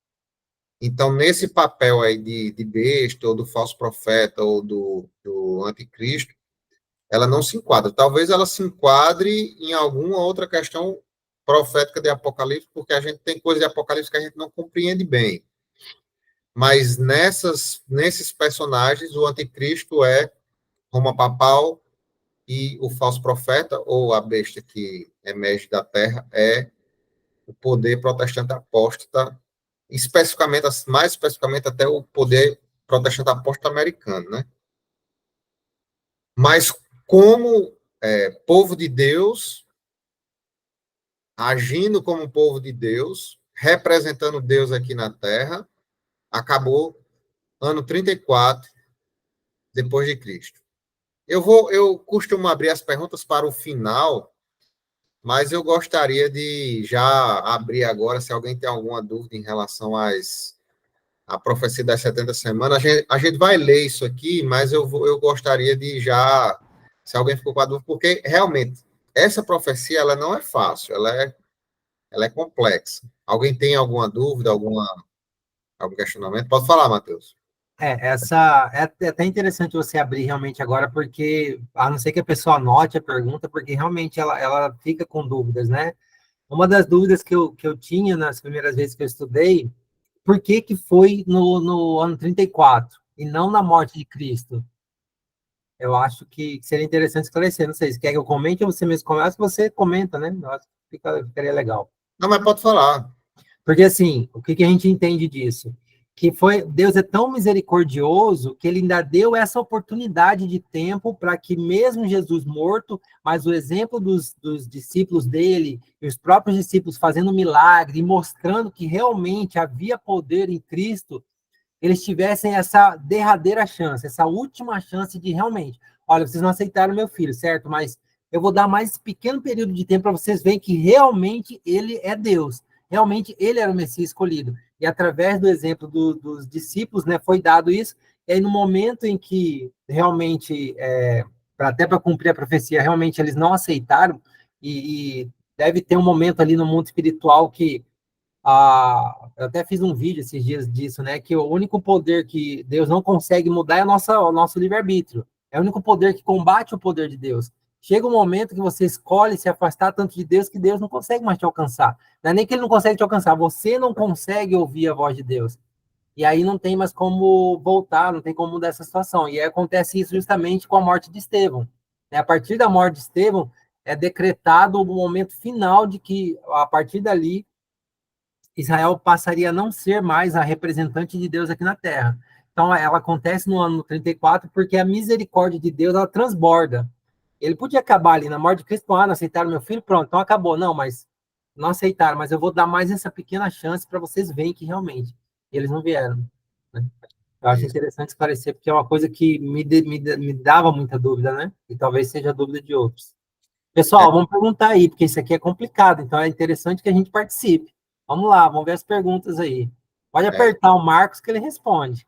Então, nesse papel aí de besta, ou do falso profeta, ou do anticristo, ela não se enquadra. Talvez ela se enquadre em alguma outra questão profética de Apocalipse, porque a gente tem coisas de Apocalipse que a gente não compreende bem. Mas nesses personagens, o anticristo é Roma papal e o falso profeta, ou a besta que emerge da terra, é o poder protestante apóstata, especificamente, mais especificamente até o poder protestante apóstata americano, né? Mas como povo de Deus, agindo como povo de Deus, representando Deus aqui na terra, acabou ano 34 depois de Cristo. Eu costumo abrir as perguntas para o final, mas eu gostaria de já abrir agora, se alguém tem alguma dúvida em relação à profecia das 70 semanas. A gente vai ler isso aqui, mas eu gostaria de já, se alguém ficou com a dúvida, porque realmente essa profecia ela não é fácil, ela é complexa. Alguém tem alguma dúvida, algum questionamento? Pode falar, Matheus. É até interessante você abrir realmente agora, porque, a não ser que a pessoa anote a pergunta, porque realmente ela fica com dúvidas, né? Uma das dúvidas que eu tinha nas primeiras vezes que eu estudei, por que que foi no ano 34 e não na morte de Cristo? Eu acho que seria interessante esclarecer. Não sei se quer que eu comente ou você mesmo começa, você comenta, né? Eu acho que ficaria legal. Não, mas pode falar. Porque, assim, o que a gente entende disso? Que Deus é tão misericordioso que ele ainda deu essa oportunidade de tempo para que, mesmo Jesus morto, mas o exemplo dos discípulos dele, e os próprios discípulos fazendo milagre e mostrando que realmente havia poder em Cristo, eles tivessem essa derradeira chance, essa última chance de realmente, olha, vocês não aceitaram meu filho, certo? Mas eu vou dar mais esse pequeno período de tempo para vocês verem que realmente ele é Deus. Realmente ele era o Messias escolhido. E através do exemplo dos discípulos, né, foi dado isso. E aí, no momento em que realmente, até para cumprir a profecia, realmente eles não aceitaram, e deve ter um momento ali no mundo espiritual que eu até fiz um vídeo esses dias disso, né? Que o único poder que Deus não consegue mudar é o nosso livre-arbítrio. É o único poder que combate o poder de Deus. Chega um momento que você escolhe se afastar tanto de Deus que Deus não consegue mais te alcançar. Não é nem que ele não consegue te alcançar, você não consegue ouvir a voz de Deus. E aí não tem mais como voltar, não tem como mudar essa situação. E aí acontece isso justamente com a morte de Estevão. A partir da morte de Estevão, é decretado o momento final de que, a partir dali, Israel passaria a não ser mais a representante de Deus aqui na Terra. Então, ela acontece no ano 34, porque a misericórdia de Deus, ela transborda. Ele podia acabar ali na morte de Cristo, não aceitaram meu filho, pronto, então acabou. Não, mas não aceitaram, mas eu vou dar mais essa pequena chance para vocês verem que realmente eles não vieram. Né? Eu acho Isso. interessante esclarecer, porque é uma coisa que me dava muita dúvida, né? E talvez seja a dúvida de outros. É, Pessoal, vamos perguntar aí, porque isso aqui é complicado, então é interessante que a gente participe. Vamos lá, vamos ver as perguntas aí. Pode é, apertar o Marcos que ele responde.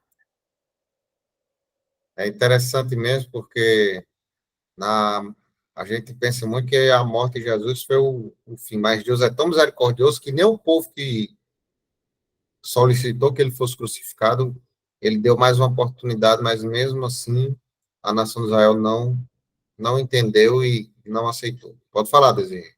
é interessante mesmo, porque na, a gente pensa muito que a morte de Jesus foi o fim, mas Deus é tão misericordioso que nem o povo que solicitou que ele fosse crucificado, ele deu mais uma oportunidade, mas mesmo assim a nação de Israel não entendeu e não aceitou. Pode falar, Desirê.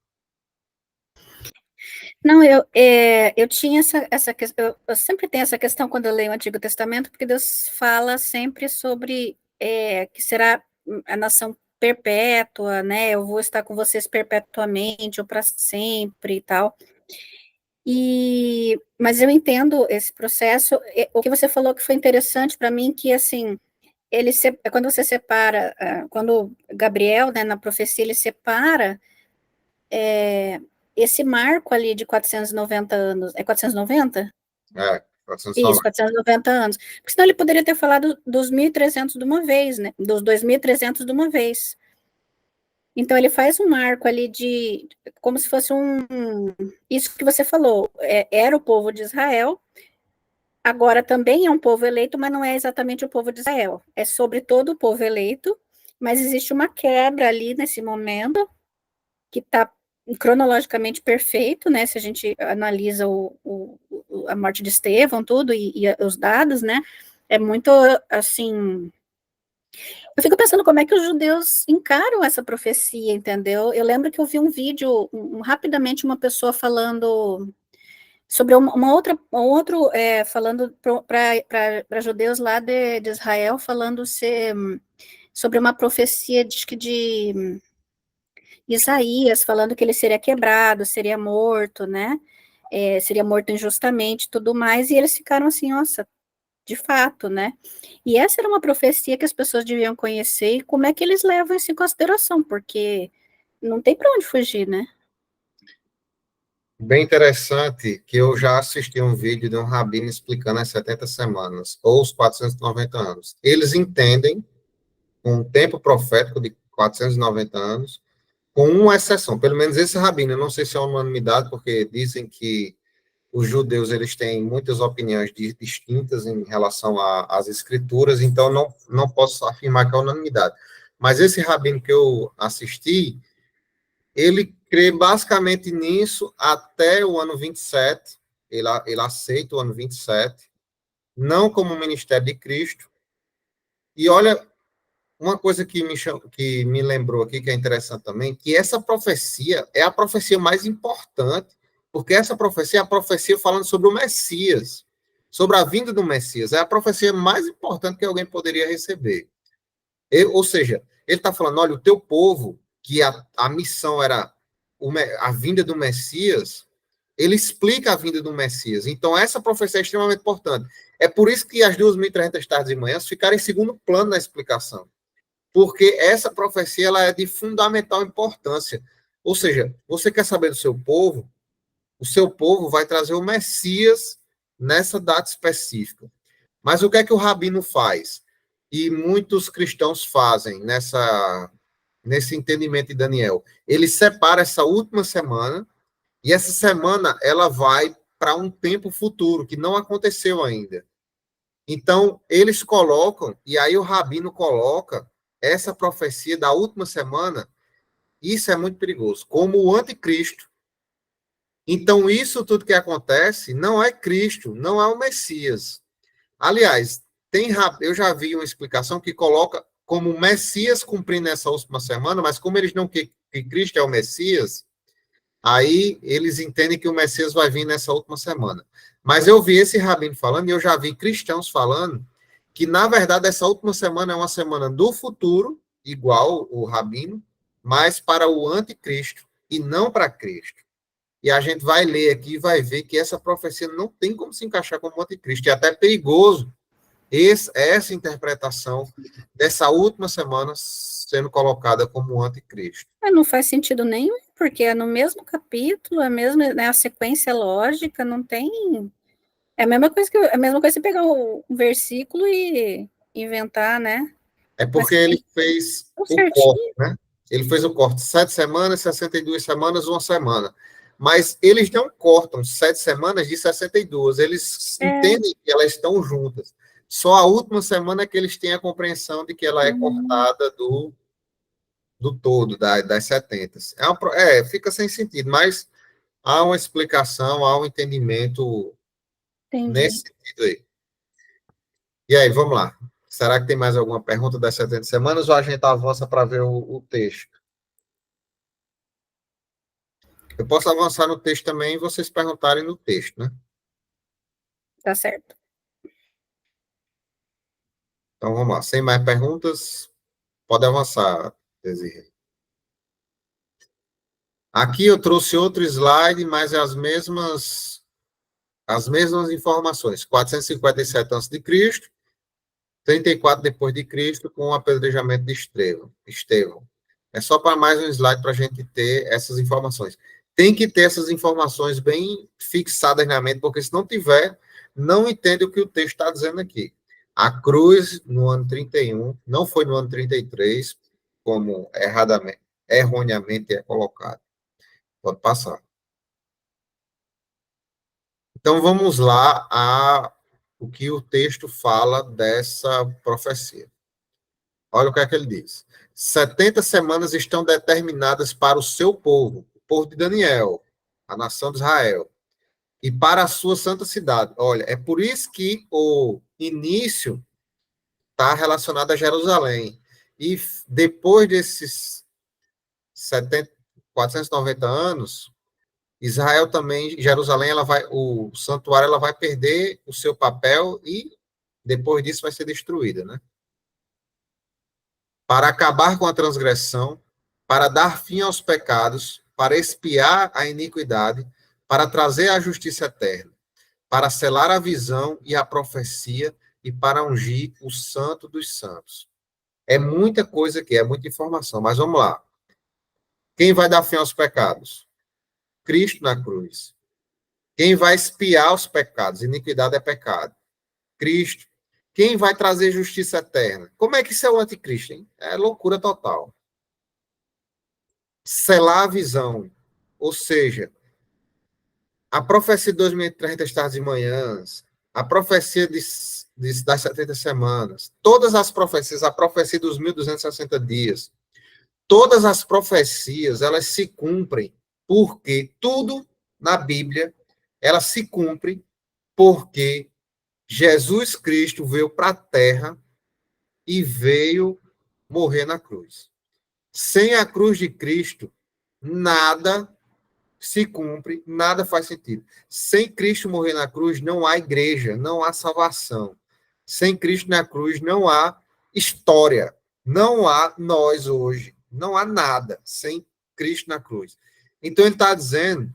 Não, eu tinha essa questão, eu sempre tenho essa questão quando eu leio o Antigo Testamento, porque Deus fala sempre sobre que será a nação perpétua, né? Eu vou estar com vocês perpetuamente ou para sempre e tal. Mas eu entendo esse processo. O que você falou que foi interessante para mim, que assim, quando você separa, quando Gabriel, né, na profecia, ele separa esse marco ali de 490 anos, é 490? É, 490. Isso, 490 anos. Porque senão ele poderia ter falado dos 1.300 de uma vez, né? Dos 2.300 de uma vez. Então, ele faz um marco ali como se fosse isso que você falou, era o povo de Israel, agora também é um povo eleito, mas não é exatamente o povo de Israel. É sobre todo o povo eleito, mas existe uma quebra ali nesse momento, que está cronologicamente perfeito, né? Se a gente analisa a morte de Estevão, tudo, e os dados, né? É muito, assim... Eu fico pensando como é que os judeus encaram essa profecia, entendeu? Eu lembro que eu vi um vídeo, rapidamente, uma pessoa falando sobre falando para judeus lá de Israel, falando sobre uma profecia de Isaías, falando que ele seria quebrado, seria morto, né? Seria morto injustamente, tudo mais, e eles ficaram assim, nossa, de fato, né? E essa era uma profecia que as pessoas deviam conhecer, e como é que eles levam isso em consideração, porque não tem para onde fugir, né? Bem interessante que eu já assisti um vídeo de um rabino explicando as 70 semanas, ou os 490 anos. Eles entendem um tempo profético de 490 anos, com uma exceção, pelo menos esse rabino, eu não sei se é unanimidade, porque dizem que os judeus eles têm muitas opiniões distintas em relação às escrituras, então não posso afirmar que é unanimidade. Mas esse rabino que eu assisti, ele crê basicamente nisso até o ano 27, ele aceita o ano 27, não como o ministério de Cristo. E olha, uma coisa que me lembrou aqui, que é interessante também, que essa profecia é a profecia mais importante, porque essa profecia é a profecia falando sobre o Messias, sobre a vinda do Messias. É a profecia mais importante que alguém poderia receber. Ou seja, ele está falando, olha, o teu povo, que a missão era a vinda do Messias, ele explica a vinda do Messias. Então, essa profecia é extremamente importante. É por isso que as 2.300 tardes e manhãs ficaram em segundo plano na explicação, porque essa profecia ela é de fundamental importância. Ou seja, você quer saber do seu povo, o seu povo vai trazer o Messias nessa data específica. Mas o que é que o rabino faz? E muitos cristãos fazem nesse entendimento de Daniel. Ele separa essa última semana, e essa semana ela vai para um tempo futuro, que não aconteceu ainda. Então, eles colocam, e aí o rabino coloca essa profecia da última semana, isso é muito perigoso, como o anticristo. Então, isso tudo que acontece não é Cristo, não é o Messias. Aliás, eu já vi uma explicação que coloca como o Messias cumprindo essa última semana, mas como eles não que Cristo é o Messias, aí eles entendem que o Messias vai vir nessa última semana. Mas eu vi esse rabino falando, e eu já vi cristãos falando, que na verdade essa última semana é uma semana do futuro, igual o rabino, mas para o anticristo e não para Cristo. E a gente vai ler aqui e vai ver que essa profecia não tem como se encaixar como anticristo. É até perigoso essa interpretação dessa última semana sendo colocada como anticristo. Não faz sentido nenhum, porque é no mesmo capítulo, a mesma, né, a sequência lógica, não tem. É a mesma coisa você pegar um versículo e inventar, né? É porque ele fez o corte, né? Ele fez o corte 7 semanas, 62 semanas, uma semana. Mas eles não cortam 7 semanas de 62. Eles entendem que elas estão juntas. Só a última semana é que eles têm a compreensão de que ela é cortada do todo, das 70. Fica sem sentido, mas há uma explicação, há um entendimento nesse sentido aí. E aí, vamos lá. Será que tem mais alguma pergunta das 70 semanas ou a gente avança para ver o texto? Eu posso avançar no texto também e vocês perguntarem no texto, né? Tá certo. Então, vamos lá. Sem mais perguntas, pode avançar, Desirê. Aqui eu trouxe outro slide, mas é as mesmas informações. 457 a.C., 34 depois de Cristo, com o apedrejamento de Estevão. É só para mais um slide para a gente ter essas informações. Tem que ter essas informações bem fixadas na mente, porque se não tiver, não entende o que o texto está dizendo aqui. A cruz, no ano 31, não foi no ano 33, como erroneamente é colocado. Pode passar. Então, vamos lá o que o texto fala dessa profecia. Olha o que é que ele diz. 70 semanas estão determinadas para o seu povo, o povo de Daniel, a nação de Israel, e para a sua santa cidade. Olha, é por isso que o início está relacionado a Jerusalém. E depois desses 490 anos, Israel também, Jerusalém, o santuário, ela vai perder o seu papel e depois disso vai ser destruída, né? Para acabar com a transgressão, para dar fim aos pecados, para expiar a iniquidade, para trazer a justiça eterna, para selar a visão e a profecia e para ungir o santo dos santos. É muita coisa aqui, é muita informação, mas vamos lá. Quem vai dar fim aos pecados? Cristo na cruz. Quem vai expiar os pecados? Iniquidade é pecado. Cristo. Quem vai trazer justiça eterna? Como é que isso é o anticristo, hein? É loucura total. Selar a visão. Ou seja, a profecia de 2300 tardes e manhãs, a profecia das 70 semanas, todas as profecias, a profecia dos 1260 dias, todas as profecias, elas se cumprem porque tudo na Bíblia, ela se cumpre porque Jesus Cristo veio para a Terra e veio morrer na cruz. Sem a cruz de Cristo, nada se cumpre, nada faz sentido. Sem Cristo morrer na cruz, não há igreja, não há salvação. Sem Cristo na cruz, não há história. Não há nós hoje. Não há nada sem Cristo na cruz. Então, ele está dizendo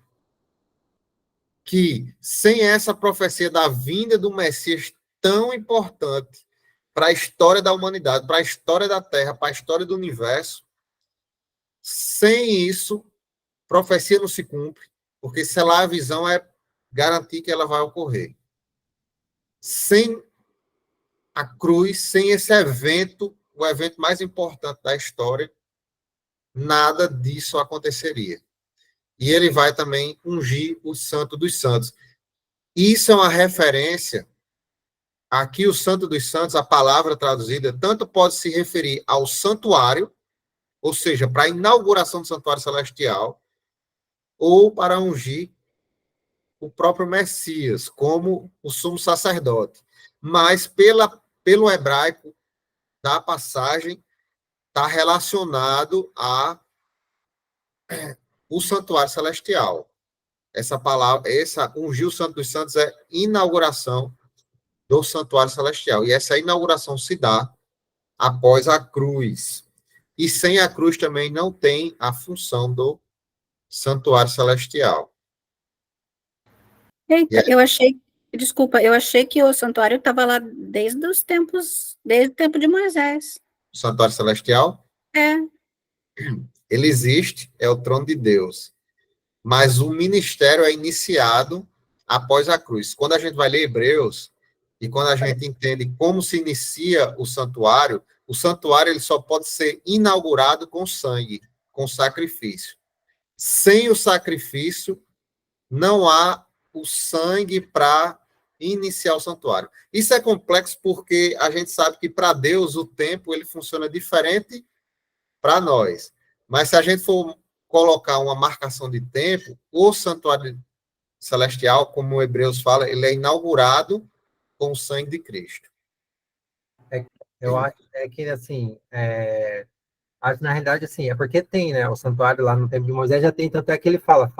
que sem essa profecia da vinda do Messias tão importante para a história da humanidade, para a história da Terra, para a história do universo, sem isso, profecia não se cumpre, porque selar a visão é garantir que ela vai ocorrer. Sem a cruz, sem esse evento, o evento mais importante da história, nada disso aconteceria. E ele vai também ungir o Santo dos Santos. Isso é uma referência. Aqui, o Santo dos Santos, a palavra traduzida, tanto pode se referir ao santuário, ou seja, para a inauguração do santuário celestial, ou para ungir o próprio Messias, como o sumo sacerdote. Mas, pelo hebraico da passagem, está relacionado a o santuário celestial. Essa palavra, ungir o Santo dos Santos é inauguração do santuário celestial. E essa inauguração se dá após a cruz. e sem a cruz também não tem a função do santuário celestial. Eita, desculpa, eu achei que o santuário estava lá desde o tempo de Moisés. O santuário celestial, É, ele existe, é o trono de Deus, mas o ministério é iniciado após a cruz. Quando a gente vai ler Hebreus, e quando a gente entende como se inicia o santuário ele só pode ser inaugurado com sangue, com sacrifício. Sem o sacrifício, não há o sangue para iniciar o santuário. Isso é complexo porque a gente sabe que para Deus o tempo ele funciona diferente para nós. Mas se a gente for colocar uma marcação de tempo, o santuário celestial, como o Hebreus fala, ele é inaugurado com o sangue de Cristo. Eu acho que, assim, acho, na realidade, assim, é porque tem, né, o santuário lá no tempo de Moisés já tem, tanto é que ele fala,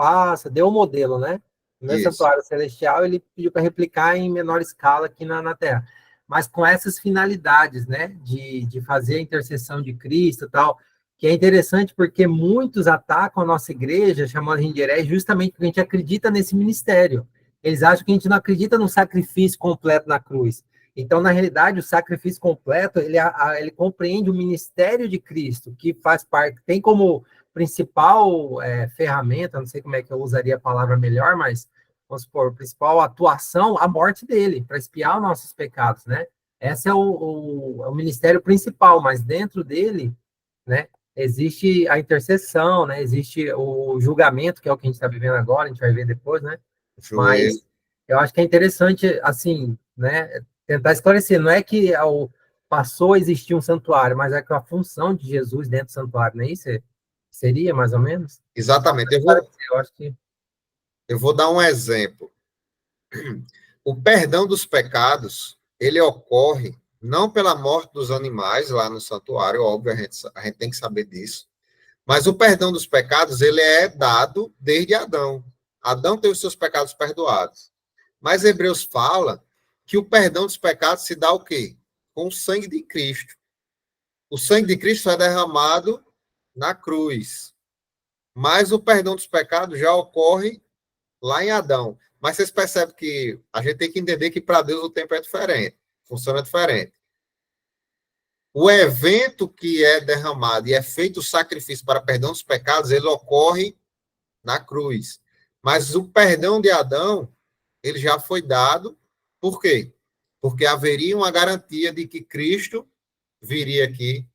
deu o modelo, né? No meu Isso. santuário celestial, ele pediu para replicar em menor escala aqui na Terra. Mas com essas finalidades, né, de fazer a intercessão de Cristo e tal, que é interessante porque muitos atacam a nossa igreja, chamando a gente de herege, justamente porque a gente acredita nesse ministério. Eles acham que a gente não acredita no sacrifício completo na cruz. Então, na realidade, o sacrifício completo, ele compreende o ministério de Cristo, que faz parte, tem como principal ferramenta, não sei como é que eu usaria a palavra melhor, mas, vamos supor, principal atuação, a morte dele, para expiar os nossos pecados, né? Esse é o ministério principal, mas dentro dele, né, existe a intercessão, né? Existe o julgamento, que é o que a gente está vivendo agora, a gente vai ver depois, né? Joelho. Mas eu acho que é interessante, assim, né, tentar esclarecer. Não é que passou a existir um santuário, mas é que a função de Jesus dentro do santuário, não é isso? Seria, mais ou menos? Exatamente. Eu acho que... Eu vou dar um exemplo. O perdão dos pecados, ele ocorre não pela morte dos animais lá no santuário, óbvio, a gente tem que saber disso, mas o perdão dos pecados, ele é dado desde Adão. Adão tem os seus pecados perdoados. Mas Hebreus fala que o perdão dos pecados se dá o quê? Com o sangue de Cristo. O sangue de Cristo é derramado na cruz. Mas o perdão dos pecados já ocorre lá em Adão. Mas vocês percebem que a gente tem que entender que para Deus o tempo é diferente, funciona diferente. O evento que é derramado e é feito o sacrifício para perdão dos pecados, ele ocorre na cruz. Mas o perdão de Adão, ele já foi dado. Por quê? Porque haveria uma garantia de que Cristo viria aqui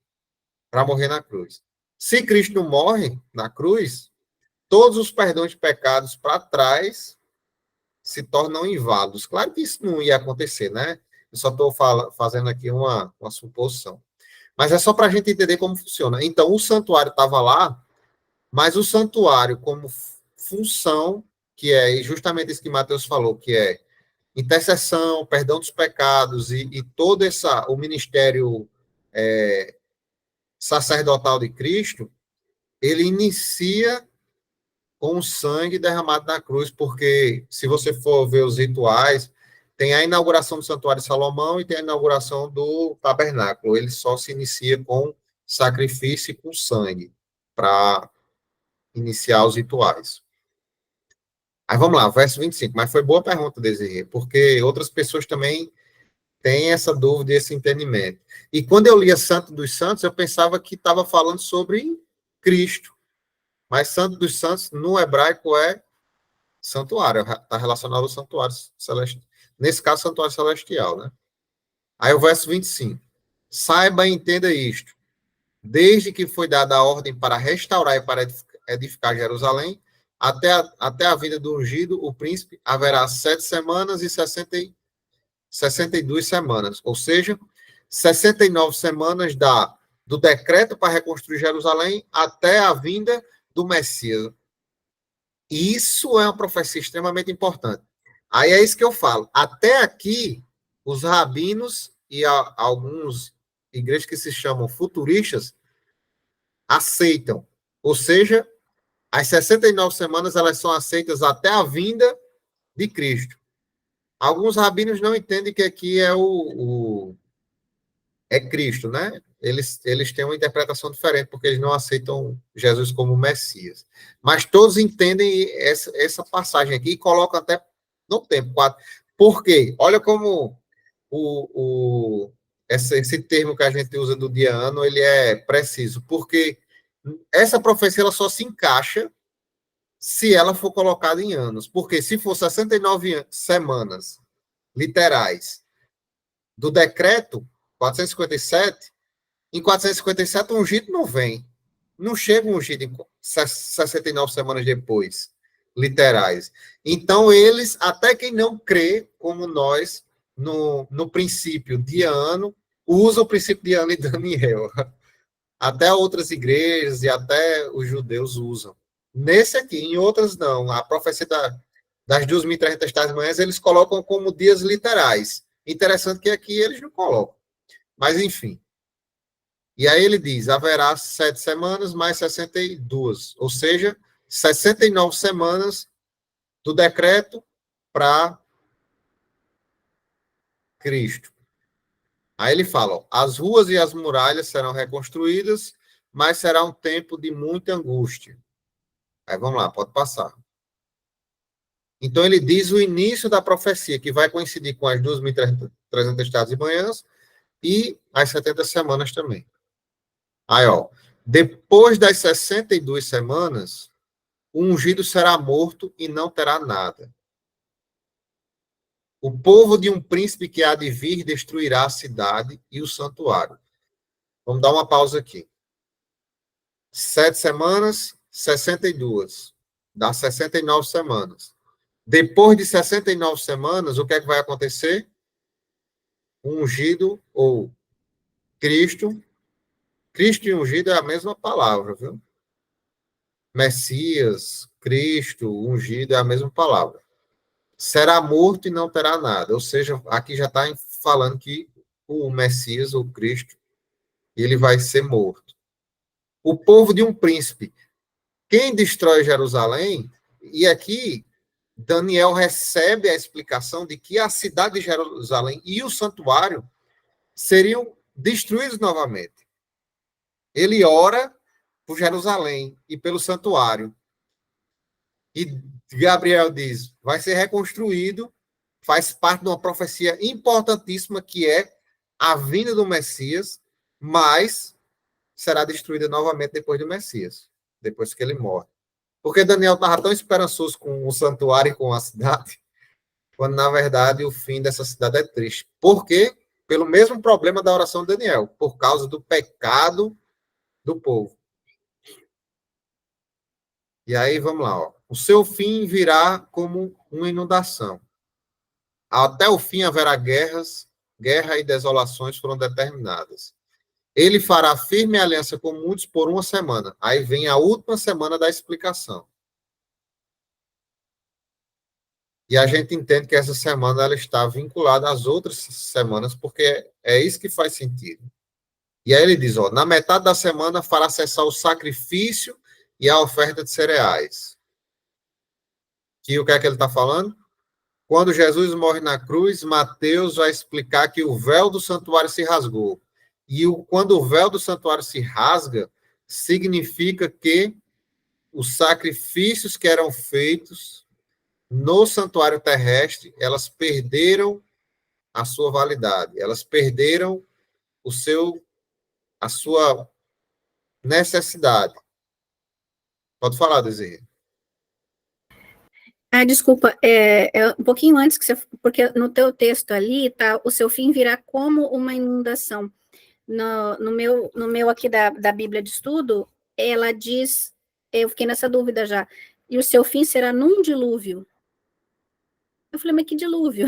para morrer na cruz. Se Cristo não morre na cruz, todos os perdões de pecados para trás se tornam inválidos. Claro que isso não ia acontecer, né? Eu só estou fazendo aqui uma suposição. Mas é só para a gente entender como funciona. Então, o santuário estava lá, mas o santuário, como função, que é justamente isso que Mateus falou, que é intercessão, perdão dos pecados e todo o ministério sacerdotal de Cristo, ele inicia com o sangue derramado na cruz, porque se você for ver os rituais, tem a inauguração do Santuário de Salomão e tem a inauguração do tabernáculo. Ele só se inicia com sacrifício e com sangue, para iniciar os rituais. Aí vamos lá, verso 25. Mas foi boa pergunta, Desirê, porque outras pessoas também têm essa dúvida e esse entendimento. E quando eu lia Santo dos Santos, eu pensava que estava falando sobre Cristo. Mas Santo dos Santos, no hebraico, é santuário, está relacionado ao santuário celestial. Nesse caso, santuário celestial, né? Aí o verso 25. Saiba e entenda isto. Desde que foi dada a ordem para restaurar e para edificar Jerusalém, até a vinda do ungido, o príncipe, haverá 7 semanas e 62 semanas. Ou seja, 69 semanas do decreto para reconstruir Jerusalém até a vinda do Messias. Isso é uma profecia extremamente importante. Aí é isso que eu falo. Até aqui, os rabinos e alguns igrejas que se chamam futuristas aceitam. Ou seja, as 69 semanas elas são aceitas até a vinda de Cristo. Alguns rabinos não entendem que aqui é é Cristo, né? Eles têm uma interpretação diferente, porque eles não aceitam Jesus como Messias. Mas todos entendem essa passagem aqui e colocam até no tempo, 4. Por quê? Olha como esse termo que a gente usa do dia ano, ele é preciso, porque essa profecia ela só se encaixa se ela for colocada em anos. Porque se for 69 semanas literais do decreto 457, em 457 o ungido não vem. Não chega um ungido em 69 semanas depois, literais. Então, eles, até quem não crê, como nós, no princípio de ano, usa o princípio de ano em Daniel. Até outras igrejas e até os judeus usam. Nesse aqui, em outras não. A profecia das 2.300 testemunhas, eles colocam como dias literais. Interessante que aqui eles não colocam. Mas, enfim. E aí ele diz, haverá 7 semanas mais 62. Ou seja, 69 semanas do decreto para Cristo. Aí ele fala, ó, as ruas e as muralhas serão reconstruídas, mas será um tempo de muita angústia. Aí vamos lá, pode passar. Então ele diz o início da profecia, que vai coincidir com as 2.300 tardes e manhãs e as 70 semanas também. Aí, ó, depois das 62 semanas, o ungido será morto e não terá nada. O povo de um príncipe que há de vir destruirá a cidade e o santuário. Vamos dar uma pausa aqui. 7 semanas, 62. Dá 69 semanas. Depois de 69 semanas, o que é que vai acontecer? O ungido, ou Cristo. Cristo e ungido é a mesma palavra, viu? Messias, Cristo, ungido é a mesma palavra. Será morto e não terá nada. Ou seja, aqui já está falando que o Messias, ou Cristo, ele vai ser morto. O povo de um príncipe. Quem destrói Jerusalém, e aqui Daniel recebe a explicação de que a cidade de Jerusalém e o santuário seriam destruídos novamente. Ele ora por Jerusalém e pelo santuário. E Gabriel diz, vai ser reconstruído, faz parte de uma profecia importantíssima que é a vinda do Messias, mas será destruída novamente depois do Messias, depois que ele morre. Porque Daniel estava tão esperançoso com o santuário e com a cidade, quando, na verdade, o fim dessa cidade é triste. Por quê? Pelo mesmo problema da oração de Daniel, por causa do pecado do povo. E aí, vamos lá. Ó. O seu fim virá como uma inundação. Até o fim haverá guerra e desolações foram determinadas. Ele fará firme aliança com muitos por uma semana. Aí vem a última semana da explicação. E a gente entende que essa semana ela está vinculada às outras semanas, porque é isso que faz sentido. E aí ele diz, ó, na metade da semana fará cessar o sacrifício e a oferta de cereais. Que o que é que ele está falando? Quando Jesus morre na cruz, Mateus vai explicar que o véu do santuário se rasgou. E quando o véu do santuário se rasga, significa que os sacrifícios que eram feitos no santuário terrestre, elas perderam a sua validade, elas perderam a sua necessidade. Pode falar, Desirê. Desculpa, é um pouquinho antes que você, porque no teu texto ali, tá, o seu fim virá como uma inundação. No meu aqui da Bíblia de Estudo, ela diz, eu fiquei nessa dúvida já, e o seu fim será num dilúvio. Eu falei, mas que dilúvio?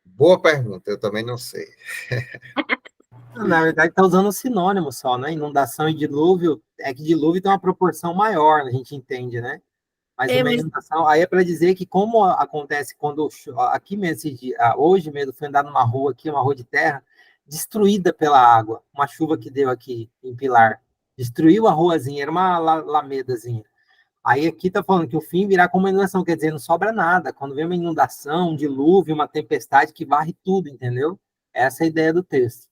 Boa pergunta, eu também não sei. Na verdade, está usando sinônimo só, né? Inundação e dilúvio, é que dilúvio tem uma proporção maior, a gente entende, né? Mas uma inundação, aí é para dizer que como acontece quando, aqui mesmo, hoje mesmo, fui andar numa rua aqui, uma rua de terra, destruída pela água, uma chuva que deu aqui em Pilar, destruiu a ruazinha, era uma lamedazinha. Aí aqui está falando que o fim virá como uma inundação, quer dizer, não sobra nada. Quando vem uma inundação, um dilúvio, uma tempestade que varre tudo, entendeu? Essa é a ideia do texto.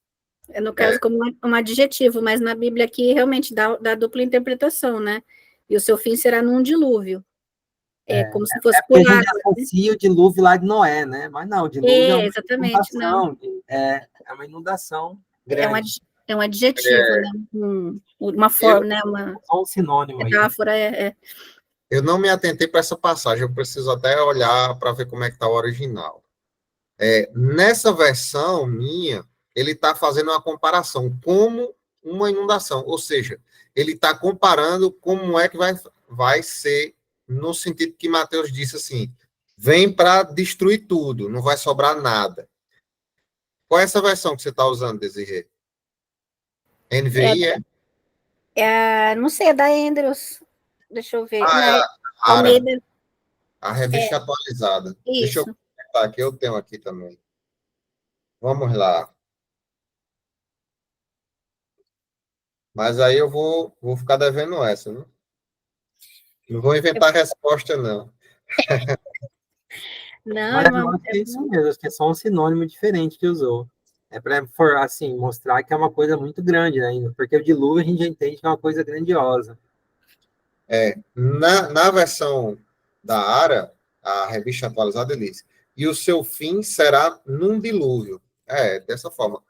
No caso, como um adjetivo, mas na Bíblia aqui realmente dá dupla interpretação, né? E o seu fim será num dilúvio. É como se fosse porque por a gente água. associa o dilúvio lá de Noé, né? Mas não, o dilúvio é uma Exatamente, não. inundação, é uma inundação É um, grande. é um adjetivo, né? Uma forma, né? Uma Só um sinônimo aí. metáfora Eu não me atentei para essa passagem, eu preciso até olhar para ver como é que está o original. Nessa versão minha, ele está fazendo uma comparação como uma inundação, ou seja, ele está comparando como é que vai ser, no sentido que Mateus disse assim, vem para destruir tudo, não vai sobrar nada. Qual é essa versão que você está usando, Desirê? NVI é? não sei, é da Andrews. Deixa eu ver. Ah, é Na a ARA, Almeida, a revista atualizada. Deixa eu isso. comentar aqui, eu tenho aqui também. Vamos lá. Mas aí eu vou ficar devendo essa, né? Não vou inventar resposta, não. Não, Mas eu acho que é isso mesmo, acho que é só um sinônimo diferente que usou. É para, assim, mostrar que é uma coisa muito grande, né? Porque o dilúvio a gente já entende que é uma coisa grandiosa. Na versão da ARA, a revista atualizada, ele diz, e o seu fim será num dilúvio. Dessa forma.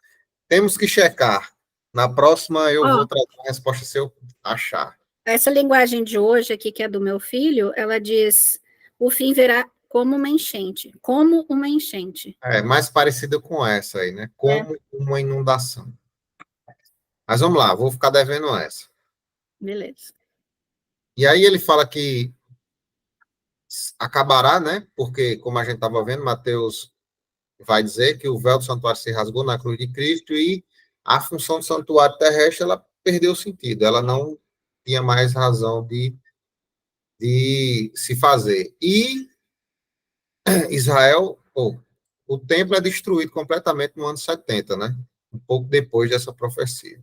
Temos que checar. Na próxima eu ó, vou trazer a resposta se eu achar. essa linguagem de hoje aqui, que é do meu filho, ela diz: o fim virá como uma enchente. Como uma enchente. Mais parecida com essa aí, né? Né? Como uma inundação. Mas vamos lá, vou ficar devendo essa. Beleza. E aí ele fala que acabará, né? Porque, como a gente estava vendo, Mateus vai dizer que o véu do santuário se rasgou na cruz de Cristo e a função do santuário terrestre ela perdeu sentido, ela não tinha mais razão de se fazer. E Israel, o templo é destruído completamente no ano 70, né? Um pouco depois dessa profecia.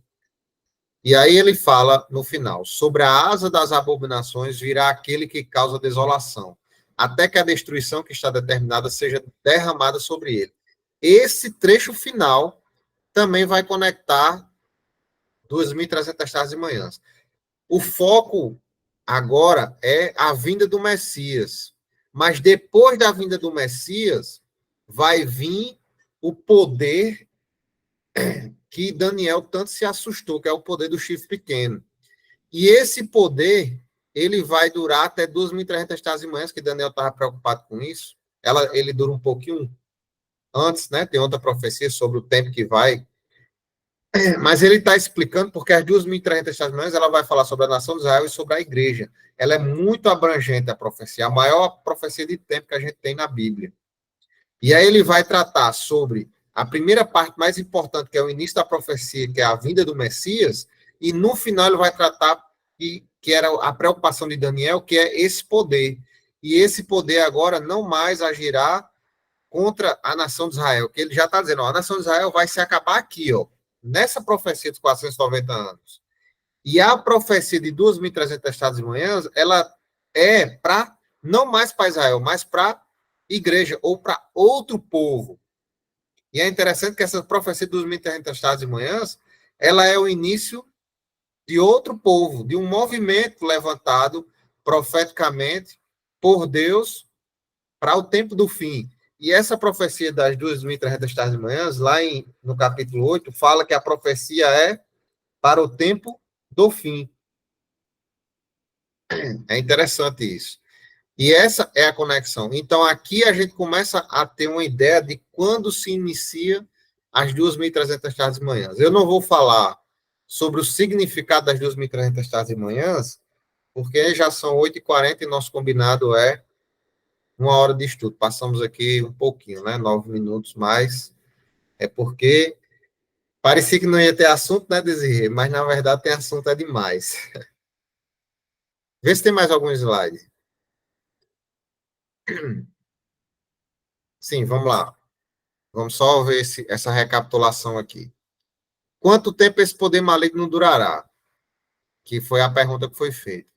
E aí ele fala no final: sobre a asa das abominações virá aquele que causa desolação, até que a destruição que está determinada seja derramada sobre ele. Esse trecho final também vai conectar 2.300 tardes e manhãs. O foco agora é a vinda do Messias. Mas depois da vinda do Messias, vai vir o poder que Daniel tanto se assustou, que é o poder do chifre pequeno. E esse poder, ele vai durar até 2.300 tardes e manhãs, que Daniel estava preocupado com isso. Ele dura um pouquinho antes, né? Tem outra profecia sobre o tempo que vai. Mas ele está explicando porque as 2.300 tardes ela vai falar sobre a nação de Israel e sobre a igreja. Ela é muito abrangente, a profecia, a maior profecia de tempo que a gente tem na Bíblia. E aí ele vai tratar sobre a primeira parte mais importante, que é o início da profecia, que é a vinda do Messias, e no final ele vai tratar que era a preocupação de Daniel, que é esse poder. E esse poder agora não mais agirá contra a nação de Israel, que ele já está dizendo, ó, a nação de Israel vai se acabar aqui, ó, nessa profecia dos 490 anos. E a profecia de 2.300 estados e manhãs, ela é para, não mais para Israel, mas para igreja, ou para outro povo. E é interessante que essa profecia de 2.300 estados e manhãs, ela é o início de outro povo, de um movimento levantado profeticamente por Deus para o tempo do fim. E essa profecia das 2.300 tardes e manhãs, no capítulo 8, fala que a profecia é para o tempo do fim. É interessante isso. E essa é a conexão. Então, aqui a gente começa a ter uma ideia de quando se inicia as 2.300 tardes e manhãs. Eu não vou falar sobre o significado das 2.300 tardes e manhãs, porque já são 8h40 e nosso combinado é 1 hora de estudo. Passamos aqui um pouquinho, né? 9 minutos, mas é porque parecia que não ia ter assunto, né, Desirê? Mas, na verdade, tem assunto é demais. Vê se tem mais algum slide. Sim, vamos lá. Vamos só ver essa recapitulação aqui. Quanto tempo esse poder maligno durará? Que foi a pergunta que foi feita.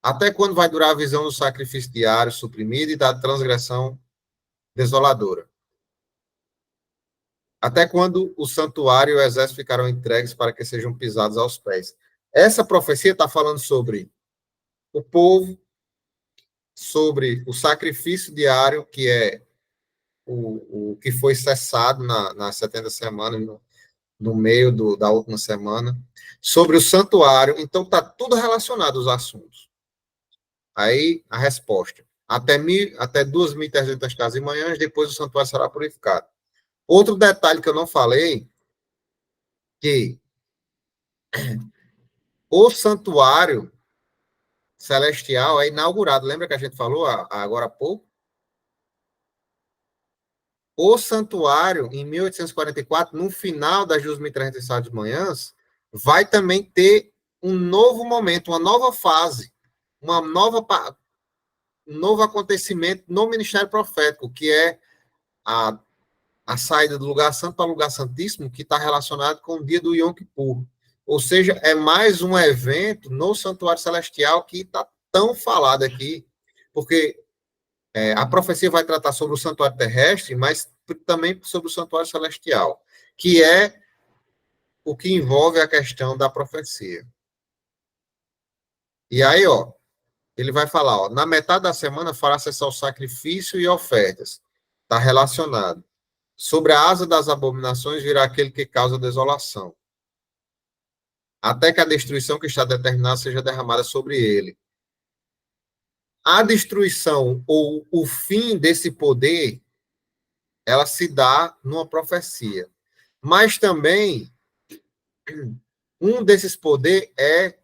Até quando vai durar a visão do sacrifício diário suprimido e da transgressão desoladora? Até quando o santuário e o exército ficarão entregues para que sejam pisados aos pés. Essa profecia está falando sobre o povo, sobre o sacrifício diário, que é o que foi cessado nas 70 semanas, no meio da última semana, sobre o santuário. Então, está tudo relacionado aos assuntos. Aí, a resposta. Até 2.300 casas e manhãs, depois o santuário será purificado. Outro detalhe que eu não falei, que o santuário celestial é inaugurado. Lembra que a gente falou agora há pouco? O santuário, em 1844, no final das 2.300 manhãs, vai também ter um novo momento, uma nova fase, um novo acontecimento no ministério profético, que é a saída do lugar santo para o lugar santíssimo, que está relacionado com o dia do Yom Kippur. Ou seja, é mais um evento no santuário celestial que está tão falado aqui, porque a profecia vai tratar sobre o santuário terrestre, mas também sobre o santuário celestial, que é o que envolve a questão da profecia. E aí, ele vai falar, na metade da semana fará cessar o sacrifício e ofertas. Está relacionado. Sobre a asa das abominações virá aquele que causa desolação, até que a destruição que está determinada seja derramada sobre ele. A destruição ou o fim desse poder, ela se dá numa profecia. Mas também, um desses poderes é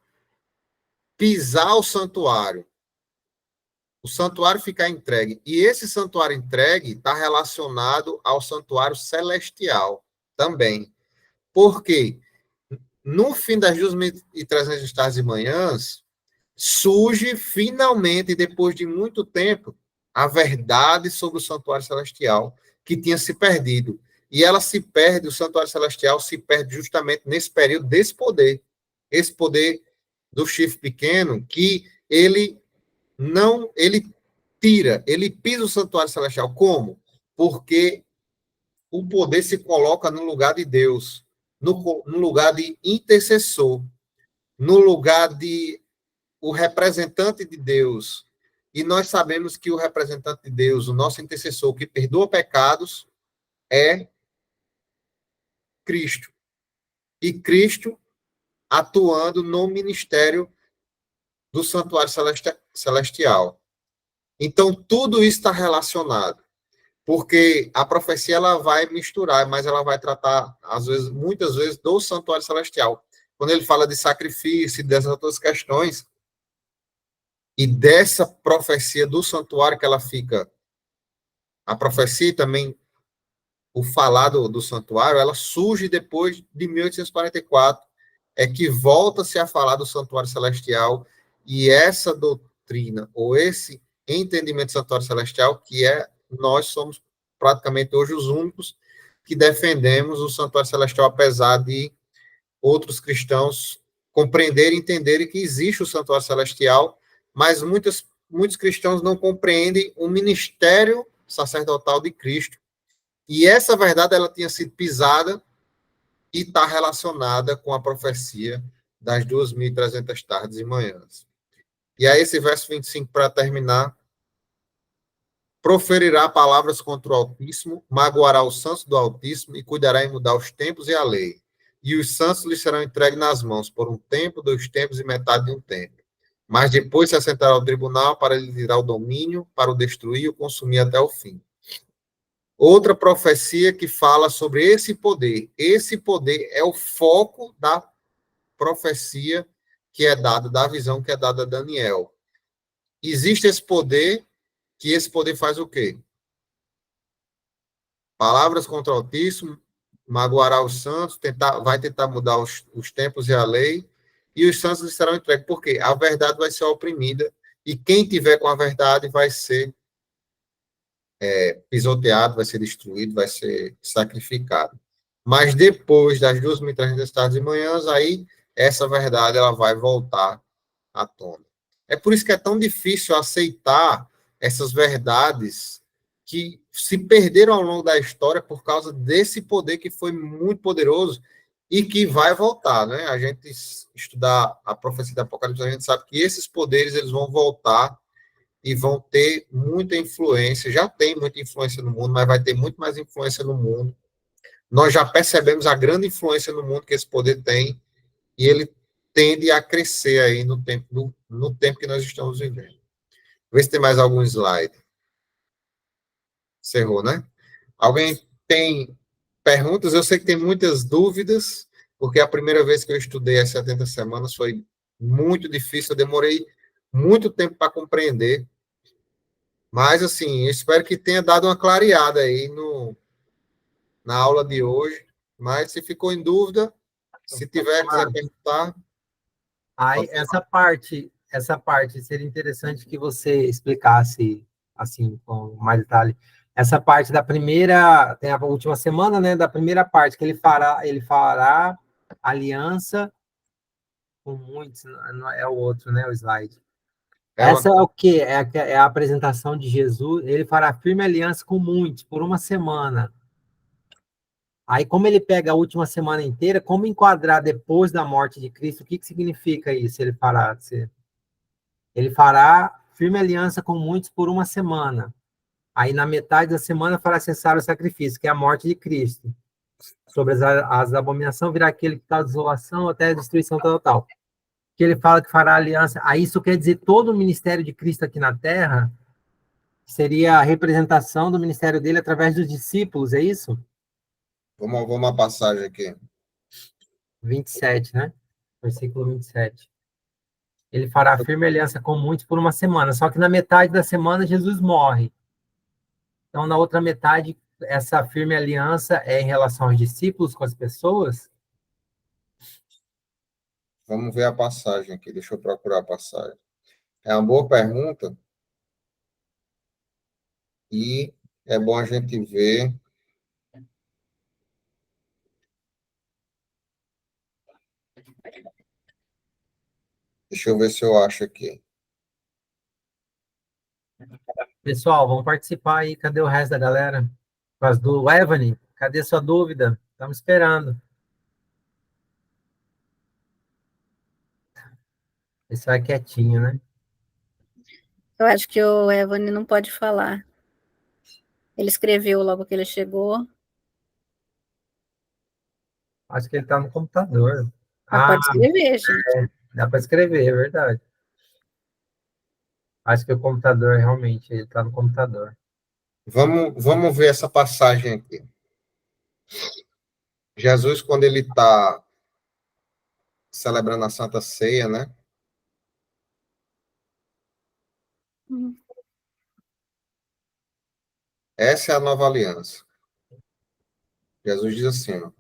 pisar o santuário ficar entregue. E esse santuário entregue está relacionado ao santuário celestial também. Por quê? No fim das 2.300 tardes e manhãs, surge finalmente, depois de muito tempo, a verdade sobre o santuário celestial, que tinha se perdido. E ela se perde, o santuário celestial se perde justamente nesse período desse poder. Esse poder do chifre pequeno, que ele ele pisa o santuário celestial. Como? Porque o poder se coloca no lugar de Deus, no lugar de intercessor, no lugar de o representante de Deus. E nós sabemos que o representante de Deus, o nosso intercessor que perdoa pecados, é Cristo. E Cristo atuando no ministério do santuário celestial. Então, tudo isso está relacionado. Porque a profecia ela vai misturar, mas ela vai tratar, às vezes, muitas vezes, do santuário celestial. Quando ele fala de sacrifício, dessas outras questões, e dessa profecia do santuário que ela fica, a profecia e também o falar do santuário, ela surge depois de 1844, é que volta-se a falar do santuário celestial, e essa doutrina, ou esse entendimento do santuário celestial, que nós somos praticamente hoje os únicos que defendemos o santuário celestial, apesar de outros cristãos compreenderem e entenderem que existe o santuário celestial, mas muitos cristãos não compreendem o ministério sacerdotal de Cristo. E essa verdade ela tinha sido pisada e está relacionada com a profecia das 2.300 tardes e manhãs. E aí esse verso 25, para terminar, proferirá palavras contra o Altíssimo, magoará os santos do Altíssimo e cuidará em mudar os tempos e a lei. E os santos lhe serão entregues nas mãos por um tempo, 2 tempos e metade de um tempo. Mas depois se assentará ao tribunal para lhe tirar o domínio, para o destruir e o consumir até o fim. Outra profecia que fala sobre esse poder. Esse poder é o foco da profecia que é dada, da visão que é dada a Daniel. Existe esse poder, que esse poder faz o quê? Palavras contra o Altíssimo, magoará os santos, vai tentar mudar os tempos e a lei, e os santos lhes serão entregues. Por quê? A verdade vai ser oprimida, e quem tiver com a verdade vai ser pisoteado, vai ser destruído, vai ser sacrificado. Mas depois das 2.300 tardes e manhãs, aí essa verdade ela vai voltar à tona. É por isso que é tão difícil aceitar essas verdades que se perderam ao longo da história por causa desse poder que foi muito poderoso e que vai voltar, né? A gente estudar a profecia do Apocalipse, a gente sabe que esses poderes eles vão voltar e vão ter muita influência, já tem muita influência no mundo, mas vai ter muito mais influência no mundo. Nós já percebemos a grande influência no mundo que esse poder tem, e ele tende a crescer aí no tempo que nós estamos vivendo. Vê se tem mais algum slide. Encerrou, né? Alguém tem perguntas? Eu sei que tem muitas dúvidas, porque a primeira vez que eu estudei as 70 semanas foi muito difícil, eu demorei muito tempo para compreender. Mas, assim, eu espero que tenha dado uma clareada aí na aula de hoje. Mas, se ficou em dúvida, se tiver, quiser perguntar... Aí, essa parte seria interessante que você explicasse, assim, com mais detalhe. Essa parte da primeira, tem a última semana, né, da primeira parte, que ele fará aliança com muitos, não é o outro, né, o slide. Essa é o quê? É a apresentação de Jesus, ele fará firme aliança com muitos, por uma semana. Aí, como ele pega a última semana inteira, como enquadrar depois da morte de Cristo? O que significa isso? Ele fará firme aliança com muitos por uma semana. Aí, na metade da semana, fará cessar o sacrifício, que é a morte de Cristo. Sobre as abominações, virá aquele que está desolação até a destruição total. Que ele fala que fará aliança. Aí, isso quer dizer todo o ministério de Cristo aqui na Terra seria a representação do ministério dele através dos discípulos, é isso? Vamos uma passagem aqui. 27, né? Versículo 27. Ele fará firme aliança com muitos por uma semana. Só que na metade da semana, Jesus morre. Então, na outra metade, essa firme aliança é em relação aos discípulos, com as pessoas? Vamos ver a passagem aqui. Deixa eu procurar a passagem. É uma boa pergunta. E é bom a gente ver... Deixa eu ver se eu acho aqui. Pessoal, vamos participar aí. Cadê o resto da galera? As do Evany, cadê sua dúvida? Estamos esperando. Esse vai quietinho, né? Eu acho que o Evany não pode falar. Ele escreveu logo que ele chegou. Acho que ele está no computador. Mas pode escrever, gente. Dá para escrever, é verdade. Acho que o computador, realmente, ele está no computador. Vamos ver essa passagem aqui. Jesus, quando ele está celebrando a Santa Ceia, né? Essa é a nova aliança. Jesus diz assim, ó,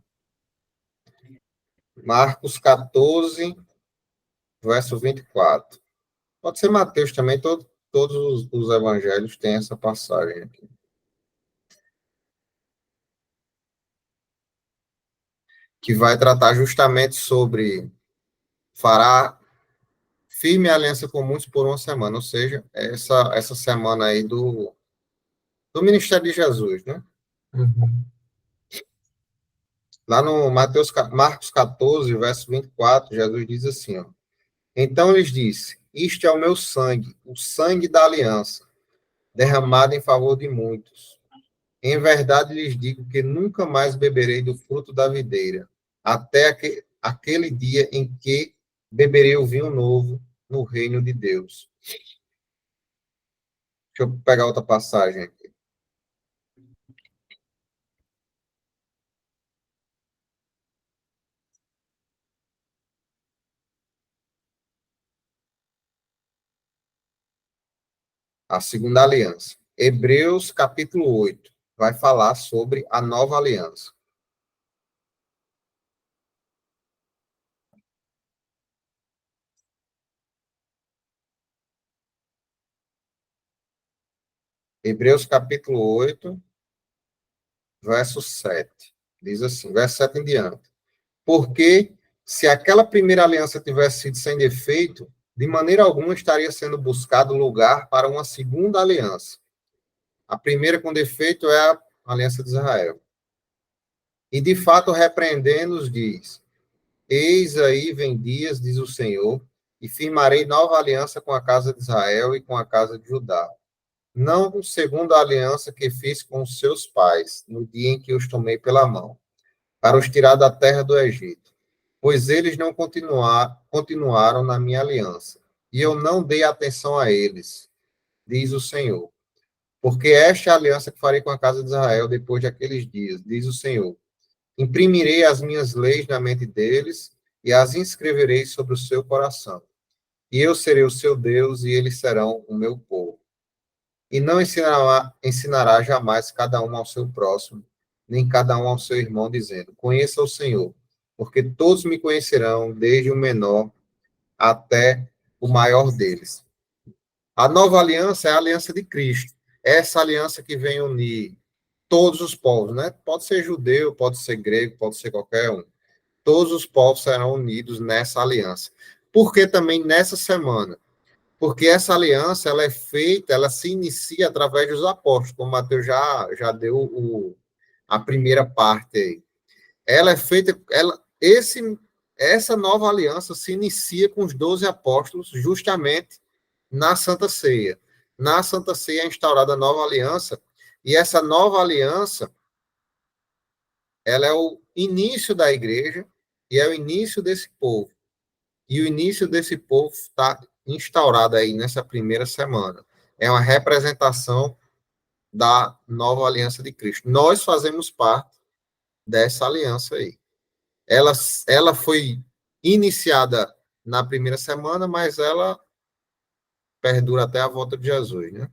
Marcos 14, verso 24. Pode ser Mateus também, todos os evangelhos têm essa passagem aqui. Que vai tratar justamente sobre fará firme aliança com muitos por uma semana, ou seja, essa semana aí do ministério de Jesus, né? Uhum. Lá no Marcos 14, verso 24, Jesus diz assim, ó, então lhes disse, isto é o meu sangue, o sangue da aliança, derramado em favor de muitos. Em verdade lhes digo que nunca mais beberei do fruto da videira, até aquele dia em que beberei o vinho novo no reino de Deus. Deixa eu pegar outra passagem aqui. A segunda aliança. Hebreus, capítulo 8, vai falar sobre a nova aliança. Hebreus, capítulo 8, verso 7. Diz assim, verso 7 em diante. Porque se aquela primeira aliança tivesse sido sem defeito, de maneira alguma estaria sendo buscado lugar para uma segunda aliança. A primeira com defeito é a aliança de Israel. E de fato, repreendendo-os, diz: Eis aí vem dias, diz o Senhor, e firmarei nova aliança com a casa de Israel e com a casa de Judá. Não segundo a aliança que fiz com os seus pais, no dia em que os tomei pela mão, para os tirar da terra do Egito. Pois eles não continuaram na minha aliança, e eu não dei atenção a eles, diz o Senhor. Porque esta é a aliança que farei com a casa de Israel depois daqueles dias, diz o Senhor. Imprimirei as minhas leis na mente deles e as inscreverei sobre o seu coração. E eu serei o seu Deus e eles serão o meu povo. E não ensinará jamais cada um ao seu próximo, nem cada um ao seu irmão, dizendo: Conheça o Senhor, porque todos me conhecerão, desde o menor até o maior deles. A nova aliança é a aliança de Cristo. Essa aliança que vem unir todos os povos, né? Pode ser judeu, pode ser grego, pode ser qualquer um. Todos os povos serão unidos nessa aliança. Por que também nessa semana? Porque essa aliança, ela é feita, ela se inicia através dos apóstolos, como Mateus já deu a primeira parte aí. Ela é feita, essa nova aliança se inicia com os 12 apóstolos, justamente na Santa Ceia. Na Santa Ceia é instaurada a nova aliança, e essa nova aliança, ela é o início da igreja, e é o início desse povo. E o início desse povo está instaurado aí nessa primeira semana. É uma representação da nova aliança de Cristo. Nós fazemos parte dessa aliança aí. Ela foi iniciada na primeira semana, mas ela perdura até a volta de Jesus, né?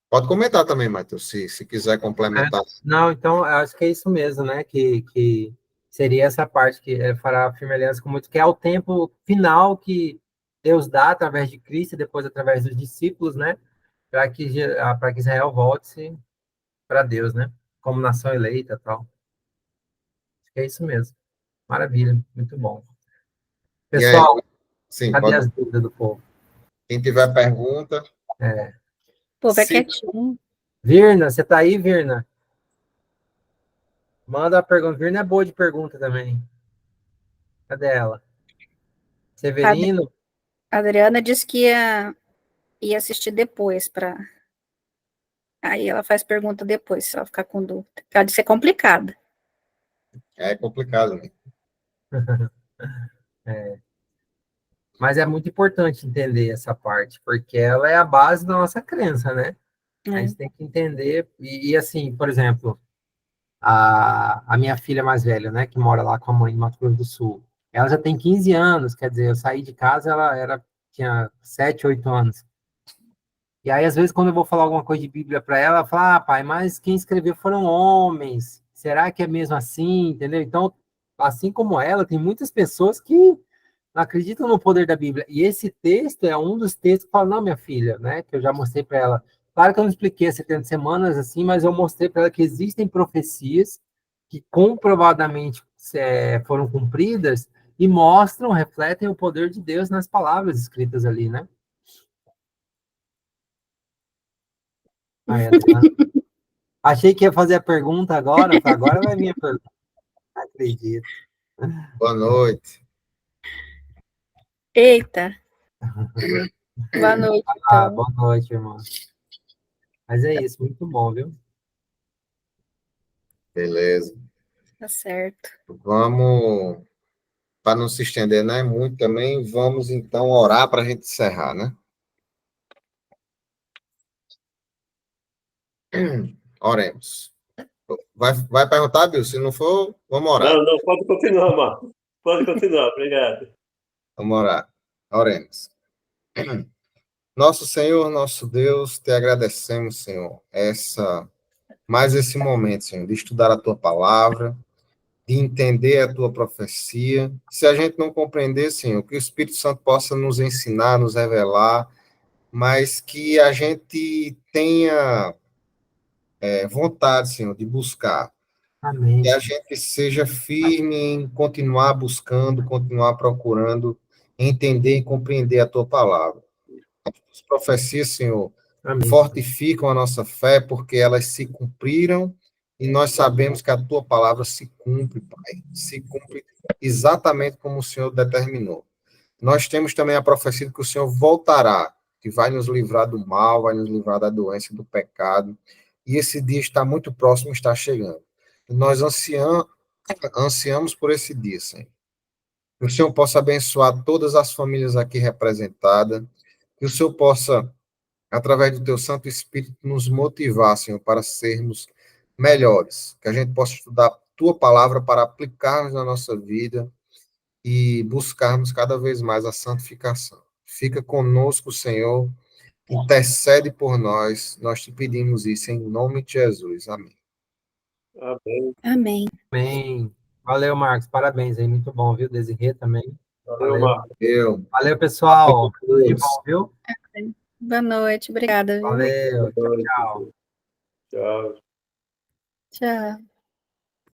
Pode comentar também, Matheus, se quiser complementar. Não, então, eu acho que é isso mesmo, né? Que seria essa parte que fará firme aliança com muito, que é o tempo final que Deus dá através de Cristo e depois através dos discípulos, né? Para que Israel volte para Deus, né? Como nação eleita e tal. Acho que é isso mesmo. Maravilha, muito bom. E aí, Pessoal, sim, cadê as dúvidas do povo? quem tiver pergunta. O povo é quietinho. Virna, você tá aí, Virna? Manda uma pergunta. Virna é boa de pergunta também. Cadê ela? Severino? A Adriana disse que ia assistir depois para. Aí ela faz pergunta depois, se ela ficar com dúvida. Ela disse que é complicada. É complicado, né? Mas é muito importante entender essa parte, porque ela é a base da nossa crença, né? A gente tem que entender. Assim, por exemplo, a minha filha mais velha, né, que mora lá com a mãe em Mato Grosso do Sul, ela já tem 15 anos, quer dizer, eu saí de casa, tinha 7, 8 anos. E aí, às vezes, quando eu vou falar alguma coisa de Bíblia para ela, ela fala: pai, mas quem escreveu foram homens. Será que é mesmo assim? Entendeu? Então, assim como ela, tem muitas pessoas que não acreditam no poder da Bíblia. E esse texto é um dos textos que fala: não, minha filha, né? Que eu já mostrei para ela. Claro que eu não expliquei as 70 semanas assim, mas eu mostrei para ela que existem profecias que comprovadamente foram cumpridas e mostram, refletem o poder de Deus nas palavras escritas ali, né? Aí, Adriana. Achei que ia fazer a pergunta agora. Agora vai vir a pergunta. Não acredito. Boa noite. Eita. Boa noite, então. Boa noite, irmão. Mas é isso, muito bom, viu? Beleza. Tá certo. Vamos, para não se estender, né, muito também, vamos então orar para a gente encerrar, né? Oremos. Vai perguntar, Bill? Se não for, vamos orar. Não, pode continuar, Marcos. Pode continuar, obrigado. Vamos orar. Oremos. Nosso Senhor, nosso Deus, te agradecemos, Senhor, mais esse momento, Senhor, de estudar a tua palavra, de entender a tua profecia. Se a gente não compreender, Senhor, que o Espírito Santo possa nos ensinar, nos revelar, mas que a gente tenha vontade, Senhor, de buscar. Amém. Que a gente seja firme em continuar buscando, continuar procurando entender e compreender a tua palavra. As profecias, Senhor, Amém. fortificam a nossa fé, porque elas se cumpriram, e nós sabemos que a tua palavra se cumpre, Pai, se cumpre exatamente como o Senhor determinou. Nós temos também a profecia de que o Senhor voltará, que vai nos livrar do mal, vai nos livrar da doença, do pecado, e esse dia está muito próximo, está chegando. Nós ansiamos por esse dia, Senhor. Que o Senhor possa abençoar todas as famílias aqui representadas, que o Senhor possa, através do teu Santo Espírito, nos motivar, Senhor, para sermos melhores, que a gente possa estudar a tua palavra para aplicarmos na nossa vida e buscarmos cada vez mais a santificação. Fica conosco, Senhor, intercede por nós, nós te pedimos isso em nome de Jesus. Amém. Amém. Amém. Amém. Valeu, Marcos. Parabéns aí. Muito bom, viu? Desirê também. Valeu, Marcos. Valeu, pessoal. Tudo de bom, viu? Boa noite, obrigada. Viu? Valeu. Boa noite. Tchau. Tchau. Tchau.